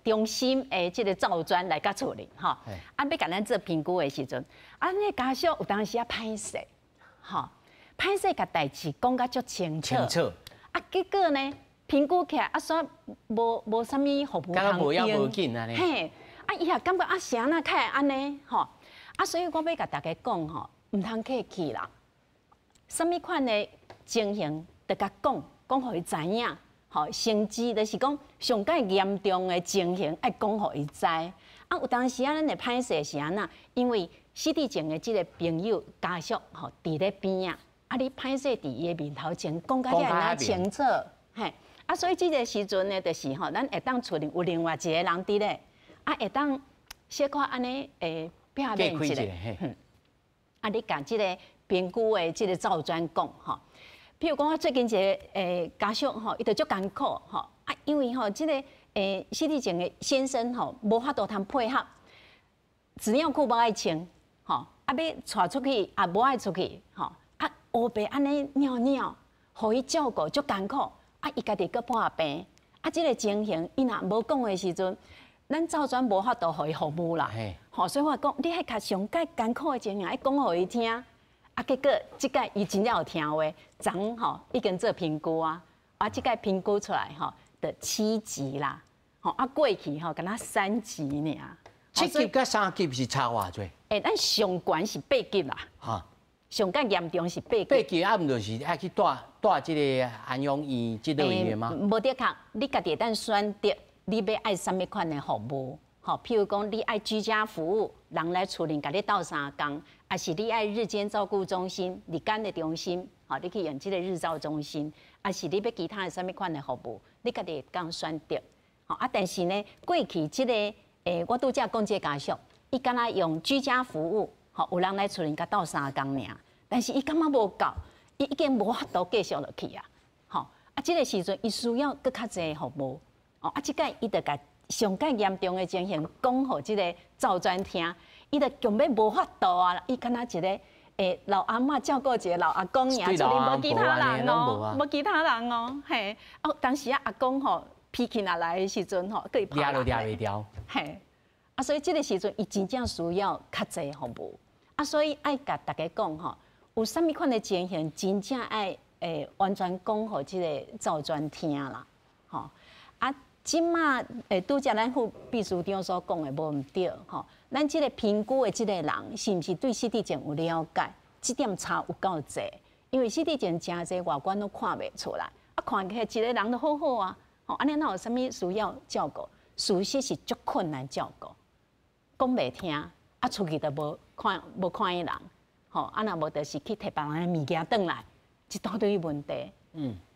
Speaker 5: 中心的即个照专来甲处理吼，啊要甲咱做评估的时阵，啊那家属有当时啊歹势，吼歹势甲代志讲甲足清楚，啊结果呢评估起来啊煞无啥物服务通用，嘿，啊伊也感觉啊啥那开安尼吼，啊所以我要甲大家讲吼，毋通客气啦，啥物款的情形得甲讲互伊知影。吼，甚至就是讲上介严重的情形，爱讲互伊知。啊，有当时啊，咱会歹势是安那，因为失智症的即个朋友家属吼伫咧边啊，啊你歹势伫伊的面头前讲甲遐尔清楚，嘿，啊所以即个时阵呢，就是吼，咱会当处理有另外一个人伫咧，啊会当小可安尼避免一个，啊你甲即个评估的即个照专讲吼。譬如讲，我最近一个家属吼，伊就足艰苦吼，啊，因为吼，即个失智症的先生吼，无法度通配合，纸尿裤无爱穿，吼，啊要带出去也无爱出去，吼，啊黑白安尼尿，互伊照顾足艰苦，啊伊家己搁破病，啊即个情形，伊若无讲的时阵，咱照专无法度互伊服务啦，吼，所以我讲，你迄较上介艰苦的情形，爱讲互伊听。啊，结果即届伊真正有听话，昨吼已经做评估啊，啊，即届评估出来吼的7级啦，吼啊过去吼敢若3级尔。
Speaker 1: 7级甲3级是差偌多？
Speaker 5: 咱上悬是8级啦，哈，上介严重是8级。
Speaker 1: 8级啊，毋就是爱去带即个安养院、即个医院吗？
Speaker 5: 无得确，你家己当选择你要爱啥物款的服务，吼，譬如讲你爱居家服务，人来厝里甲你斗3工。还是你爱日间照顾中心、日间的中心，好，你可以用这个日照中心。还是你要其他的什么款的服务，你家己刚选择。好啊，但是呢，过去这个我拄则讲这家属，伊敢若用居家服务，好，有人来厝里甲斗3工尔，但是伊感觉无够，伊已经无法度继续落去啊。好，啊，这个时阵伊需要搁较济服务，哦，啊，即个伊就甲上介严重的情形讲互这个照专听。伊就根本无法度啊！伊敢若一个老阿嬷照顾一个老阿公尔，厝里无其他人哦，无其他人哦，嘿。哦，当时啊阿公吼脾气若来的时阵吼，佮伊拍落来，
Speaker 1: 袂掉。
Speaker 5: 嘿，啊，所以这个时阵伊真正需要较济服务。啊，所以爱甲大家讲吼，有啥物款的情形，真正爱完全讲互即个照专听啦，吼。啊，即马拄则咱副秘书长所讲的无毋对，吼。咱即个评估的即个人，是毋是对失智症有了解？这点差有够济，因为失智症真济外观都看袂出来，啊，看起来一个人都好好啊，吼，安尼哪有啥物需要照顾？事实是足困难照顾，讲袂听，啊，出去都无看伊人，吼，啊，若无就是去摕别人的物件转来，一大堆问题。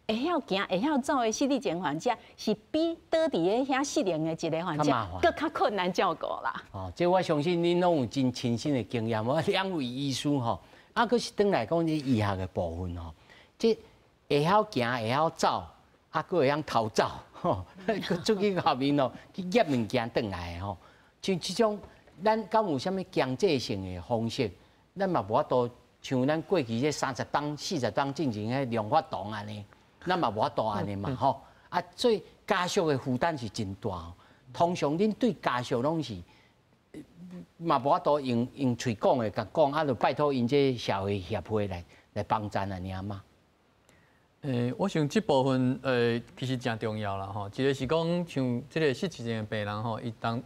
Speaker 5: 会晓行、会晓走的失智症患者，是比倒伫咧遐适龄的一个患者，更较困难照顾啦。
Speaker 1: 哦，这我相信恁拢有真亲身的经验。我2位医师吼，啊，佫是转来讲这医学的部分吼，这会晓行、会晓走，啊，佫会晓偷走，吼，佫出去后面哦，去捡物件转来吼。像这种，咱敢有啥物强制性的方式，咱嘛无法度像咱过去这30档、40档进行迄量发动安尼。咱嘛无法度安尼嘛吼，啊，所以家属的负担是真大。通常恁对家属拢是嘛无法度用嘴讲的甲讲，啊，就拜托因这社会协会来帮衬安尼嘛。
Speaker 2: 我想这部分其实真重要啦吼。一个是讲像这个失智症的病人吼，伊当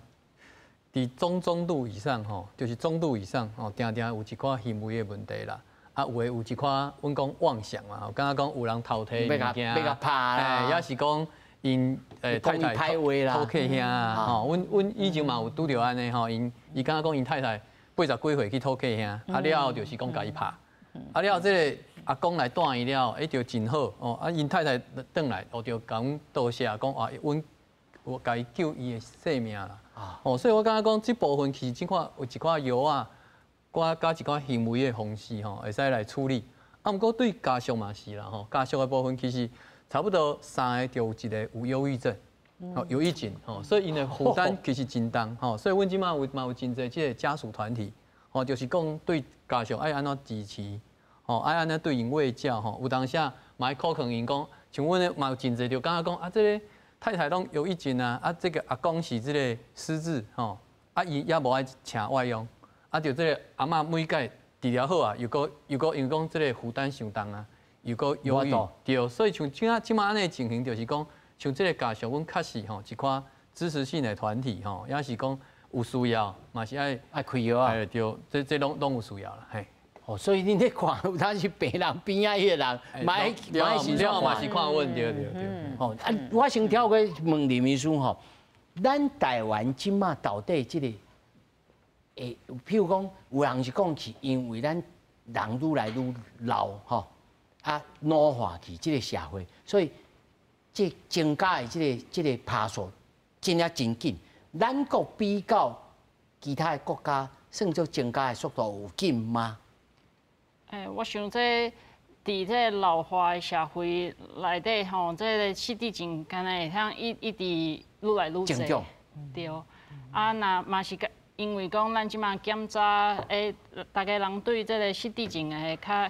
Speaker 2: 伫中度以上吼，就是中度以上吼，定定有一寡行为的问题啦。啊，有一寡，阮讲妄想嘛，吼，刚刚讲有人偷摕物件，
Speaker 1: 要甲拍啦，
Speaker 2: 也是讲因太太偷客遐啊，吼，阮以前嘛有拄着安尼吼，伊刚刚讲因太太80几岁去偷客遐，啊了后就是讲甲伊拍，啊了后这个阿公来带伊了，就真好哦，啊因太太转来，我就讲多谢，讲啊，我甲伊救伊的性命啦，哦，所以我刚刚讲这部分其实即款有一寡药啊。加一寡行为的方式吼，会使来处理。啊，毋过对家属嘛是啦吼，家属的部分其实差不多3个就有一个有忧郁症，吼，忧郁症吼，所以因的负担其实真重吼。所以阮即马有真侪即个家属团体，吼，就是讲对家属爱安怎支持，吼，爱安怎对因喂教吼。有当时嘛爱考劝因讲，像阮的嘛有真侪就感觉讲啊，这个太太拢有一斤啊，啊这个阿公是这个失智吼，啊伊也无爱请外佣，啊就这个阿嬷每届治疗好啊，又个因为讲这个负担伤重啊，又个忧郁，对，所以像即马安尼情形就是讲，像这个家属，阮确实吼一款支持性的团体吼，也是讲有需要，嘛是爱
Speaker 1: 开药啊，
Speaker 2: 对，这拢有需要啦，嘿。
Speaker 1: 哦，所以你咧看，有当是病人边仔迄个人，买
Speaker 2: 了嘛是看阮对。
Speaker 1: 哦，我先跳过问林医生吼，咱台湾即马到底即个，譬如讲，有人是讲是因为咱人愈来愈老吼，啊老化去即个社会，所以即增加的即个爬数真真紧。咱国比较其他的国家，算做增加的速度有紧吗？
Speaker 4: 我想这伫这老化的社会内底吼，这个失智症敢若会通一直愈来愈侪。对，啊，那嘛是因为讲咱即马检查，大家人对这个失智症会较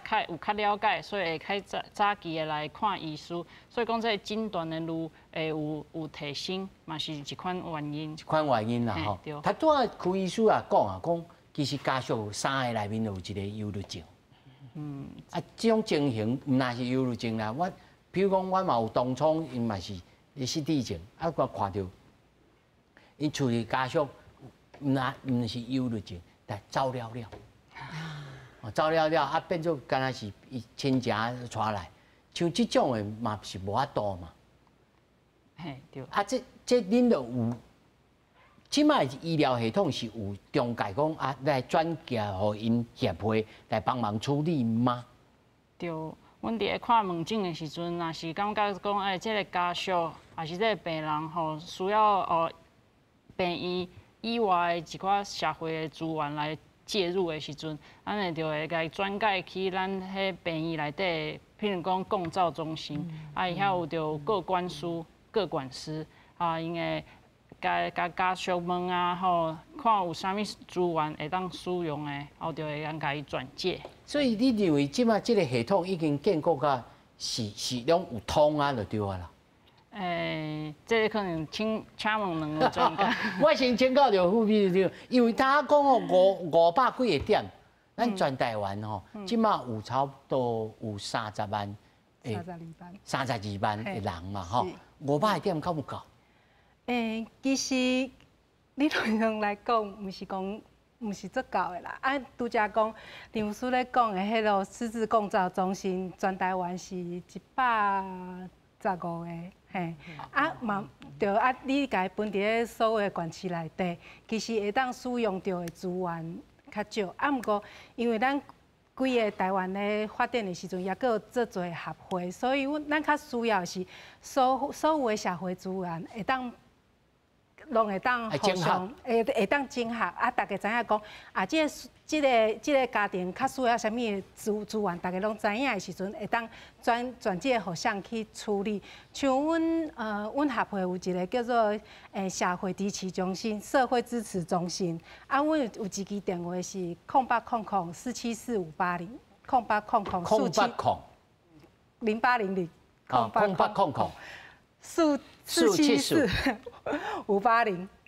Speaker 4: 了解，所以会较早期的来看医师，所以讲这个诊断的路会有提升，嘛是一款原因。
Speaker 1: 一款原因啦吼。他拄仔柯医师也讲，其实家属3个内面有一个忧郁症。这种情形毋那是忧郁症啦。我，比如讲，我嘛有同窗，因嘛是失智症，我看到因厝里家属毋是忧郁症，但走了，变做敢若是伊亲情带来，像这种的嘛是无法度嘛。
Speaker 4: 嘿，对。
Speaker 1: 这恁就有。即摆医疗系统是有中介讲来转介互因协会来帮忙处理吗？
Speaker 4: 对，阮伫咧看门诊的时阵，若是感觉讲，这个家属还是这个病人吼，需要病院以外的一寡社会的资源来介入的时阵，咱会就会甲伊转介去咱迄病院内底，譬如讲共照中心，伊遐有着各管师因为。甲家属问啊，吼，看有啥物资源会当使用的，后就会甲伊转介。
Speaker 1: 所以你认为即马即个系统已经建构到是拢有通啊，就对啊啦。
Speaker 4: 这可能请问两个专家。
Speaker 1: 我先请教着副秘书长，因为他讲500几个点，咱全台湾吼，即马有差不多有30万，32万的人嘛，吼，500个点够不够？
Speaker 3: 其实理论上来讲，毋是足够的啦。拄则讲林护士咧讲的迄个失智共照中心，全台湾是115个，嘿。嘛着你家分伫咧所有的县市内底，其实会当使用到的资源较少。毋过因为咱规个台湾咧发展的时阵，也有做侪合会，所以咱较需要是所有的社会资源会当。拢会当互相会当整合，大家知影讲即个家庭较需要啥物资源，大家拢知影的时阵，会当转介互相去处理。像阮合会有一个叫做社会支持中心、社会支持中心，阮有一支电话是0800474580，0800470580。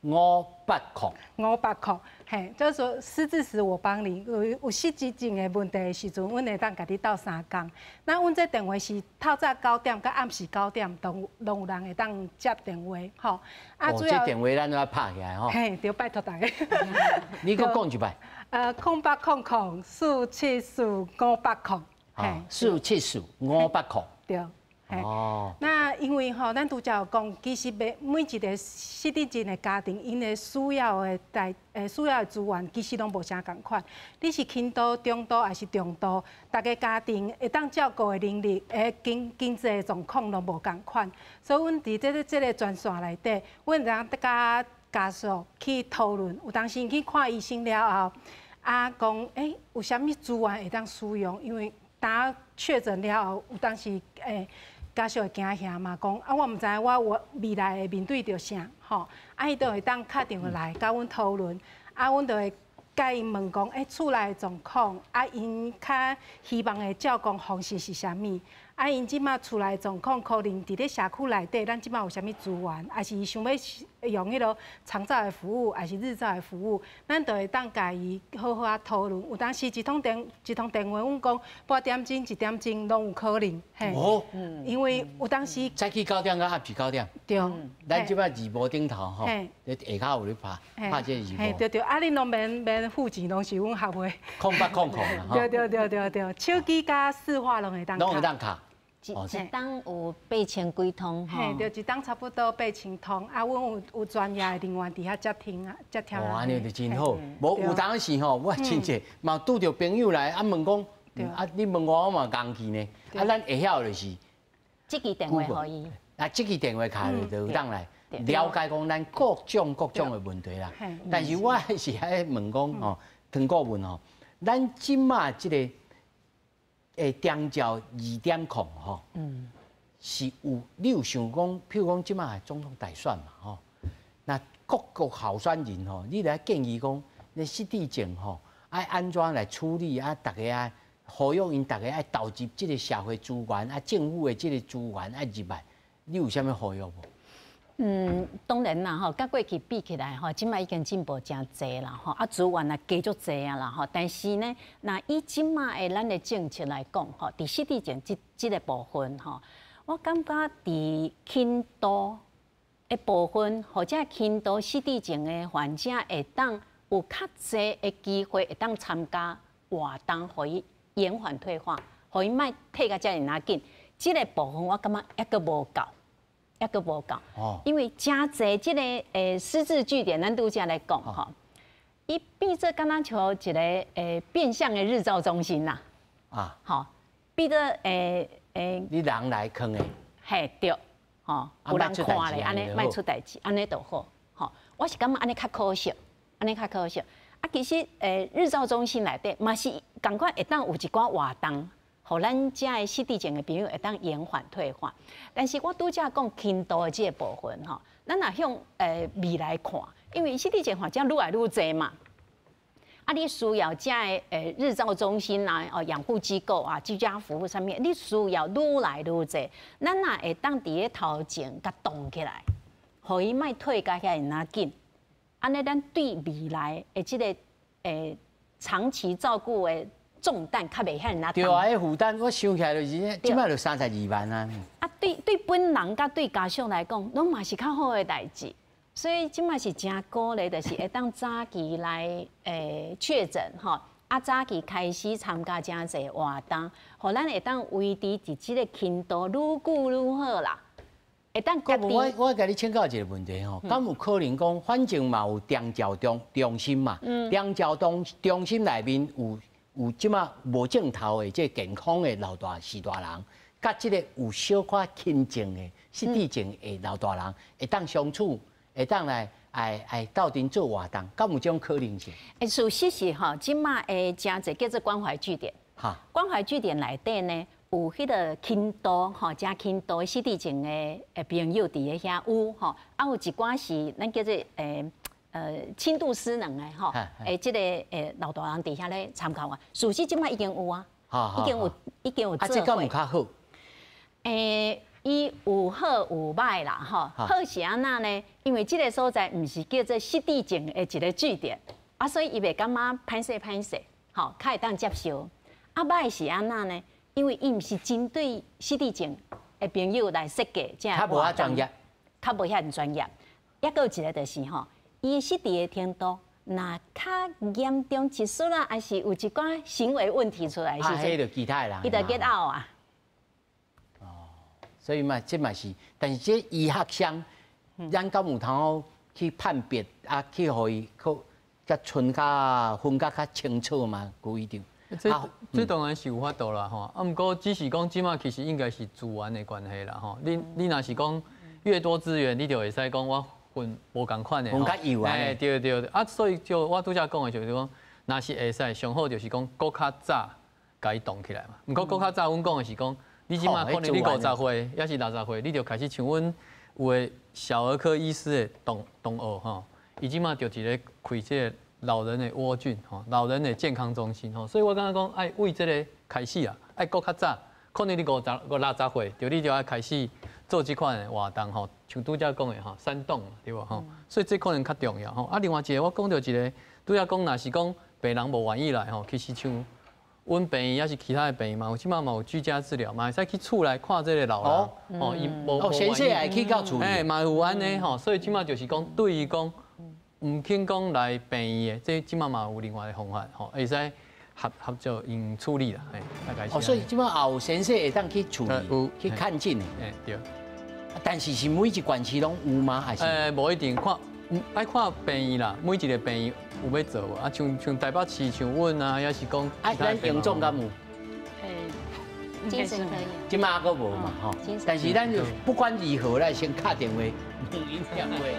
Speaker 3: 474-580，嘿，就是说失智时我帮你，有失智症的问题的时阵，阮会当甲你斗3工。那阮这电话是透早9点到暗时9点，拢有人会当接电话，吼。
Speaker 1: 主要这电话咱都要拍起来吼。
Speaker 3: 嘿，对，拜托大家。
Speaker 1: 你搁讲一摆。
Speaker 3: 0800474580，
Speaker 1: 嘿，474580。
Speaker 3: 对。那因为咱拄则有讲，其实每一个失智症的家庭，因的需要的资源，其实拢无啥共款。你是轻度、中度还是重度，大家家庭会当照顾的能力、经济的状况拢无共款。所以，阮伫这个专线内底，阮让甲家属去讨论。有当时去看医生了后，讲有啥物资源会当使用，因为当确诊了后，有当时家属会惊吓嘛，讲我毋知我未来会面对着啥，吼，伊都会当打电话来甲阮讨论，阮就会甲因问讲，厝内的状况，因较希望的照顾方式是啥物？啊，因即马厝内状况可能伫咧社区内底，咱即马有啥物资源，还是想要用迄落长照的服务，还是日照的服务，咱就会当家己好好啊讨论。有当时一通电话，阮讲8点钟、1点钟拢有可能，嘿，因为有当时
Speaker 1: 早起9点到暗时9点，
Speaker 3: 对，
Speaker 1: 咱即摆字幕顶头吼，咧下骹有咧拍这字幕，
Speaker 3: 对对，啊，恁拢免付钱，拢是阮学会。
Speaker 1: 空啦，
Speaker 3: 对，手机加市话拢会当卡。
Speaker 1: 拢会当卡。
Speaker 5: 一档有8000几通吼，
Speaker 3: 嘿，就一档差不多8000通，啊，阮有专业的人员伫遐接听啊，接听啊。
Speaker 1: 安尼就真好。无有当时吼，我亲戚嘛拄着朋友来啊问讲，啊你问我嘛硬去呢，啊咱会晓就是，
Speaker 5: 这支电话可以，
Speaker 1: 啊这支电话卡就有当来了解讲咱各种的问题啦。但是我是喺问讲吼，唐顾问吼，咱即马即个。中照2.0吼，是有你有想讲，譬如讲即马总统大选嘛吼，那各个候选人吼，你来建议讲，那失智症吼，爱安怎来处理啊？大家啊，呼吁因大家爱投入即个社会资源啊，政府的即个资源爱入来，你有啥物呼吁无？
Speaker 5: 当然啦，吼，甲过去比起来，吼，即摆已经进步真济啦，吼，啊，资源也加足济啊啦，吼，但是呢，那以即摆的咱的政策来讲，吼，伫失智症即个部分，吼，我感觉伫轻度的部分，或者轻度失智症的患者会当有较济的机会会当参加活动，互伊延缓退化，互伊莫退甲遮尔哪紧，即个部分我感觉抑阁无够。抑阁无够，因为真济即个失智据点，咱拄则来讲吼，伊变做敢若像一个变相的日照中心啦，吼，变做
Speaker 1: 你人来坑的，
Speaker 5: 嘿对，吼，有人看咧，安尼莫出代志，安尼就好，吼，我是感觉安尼较可惜，安尼较可惜。啊，其实日照中心内底嘛是共款会当有一寡活动。互咱遮的失智症的朋友会当延缓退化，但是我拄则讲轻度的这个部分吼，咱若向未来看，因为失智症患者愈来愈侪嘛，啊，你需要遮的日照中心啊、养护机构啊、居家服务上面，你需要愈来愈侪，咱若会当伫咧头前甲动起来，互伊莫退甲遐尔紧，安尼咱对未来的这个长期照顾的。重担较袂遐尔重。
Speaker 1: 对啊，迄负担我想起来就是，即摆就32万啊。
Speaker 5: 啊，对本人甲对家属来讲，拢嘛是较好的代志。所以即摆是真鼓励，就是会当早期来确诊吼，啊早期开始参加真侪活动，互咱会当维持伫即个轻度愈久愈好啦。会当家己。
Speaker 1: 我甲你请教一个问题吼，敢有可能讲，反正嘛有长照中心嘛，长照中心内面有即马无正头的即健康的老大士大人，甲即个有小可轻症的失智症的老大人，会当相处，会当来斗阵做活动，敢有这种可能性？
Speaker 5: 事实是吼，即马的真侪叫做关怀据点。哈，关怀据点内底呢，有迄个轻度吼，加轻度失智症的朋友伫咧遐有吼，啊有一寡是咱叫做轻度失能的吼，即个老大人伫遐咧参考啊，事实即摆已经有啊，已经有做伙。啊，
Speaker 1: 这敢有较好？
Speaker 5: 伊有好有歹啦，吼，好是安那呢？因为即个所在毋是叫做失智症的一个据点，啊，所以伊袂感觉歹势，吼，较会当接受。啊，歹是安那呢？因为伊毋是针对失智症的朋友来设计，即
Speaker 1: 较无遐专业，
Speaker 5: 较无遐专业。抑个有一个就是吼。伊失智的程度，若较严重一丝啦，还是有一寡行为问题出来，是
Speaker 1: 迄就其他人，
Speaker 5: 伊就 get out 啊。
Speaker 1: 哦，所以嘛，这嘛是，但是这医学上，咱敢有通去判别啊，去互伊甲分较清楚嘛，规定。
Speaker 2: 这当然是有法度啦吼，啊，毋过只是讲即马其实应该是资源的关系啦吼。你若是讲越多资源，你就会使讲我。分无共款的，
Speaker 1: 分较有啊。
Speaker 2: 对，啊，所以就我拄则讲的就是讲，若是会使上好就是讲，搁较早甲伊动起来嘛。毋过搁较早，阮讲的是讲，你即马可能你50岁，也是60岁，你就开始像阮有的小儿科医师的同学吼，伊即马就一个开这个老人的窝菌吼，老人的健康中心吼，所以我刚刚讲，爱为这个开始啊，爱搁较早可能你50、60岁，就你就要开始做这款的活动吼，像拄则讲的吼，闪动对无吼，所以这可能较重要吼。啊，另外一个我讲到一个，拄则讲若是讲病人无愿意来吼，其实像阮病院也是其他的病院嘛，即马嘛有居家治疗嘛，会使去厝内看这个老人吼，伊无
Speaker 1: 先生也去到厝里，
Speaker 2: 哎，嘛有安尼吼，所以即马就是讲对于讲唔肯讲来病院的，这即马嘛有另外的方法吼，会使。合作用处理啦，大概是。
Speaker 1: 所以即马也有先生会当去处理，去看诊的。
Speaker 2: 对。
Speaker 1: 但是是每一关区拢有吗？还是？
Speaker 2: 无一定看，爱看病院啦，每一个病院有要做无？啊，像台北市像阮啊，也是讲。
Speaker 1: 咱营总敢有？
Speaker 5: 精神科有。
Speaker 1: 即马个无嘛吼，但是咱不管如何，咱先打电话问因两位。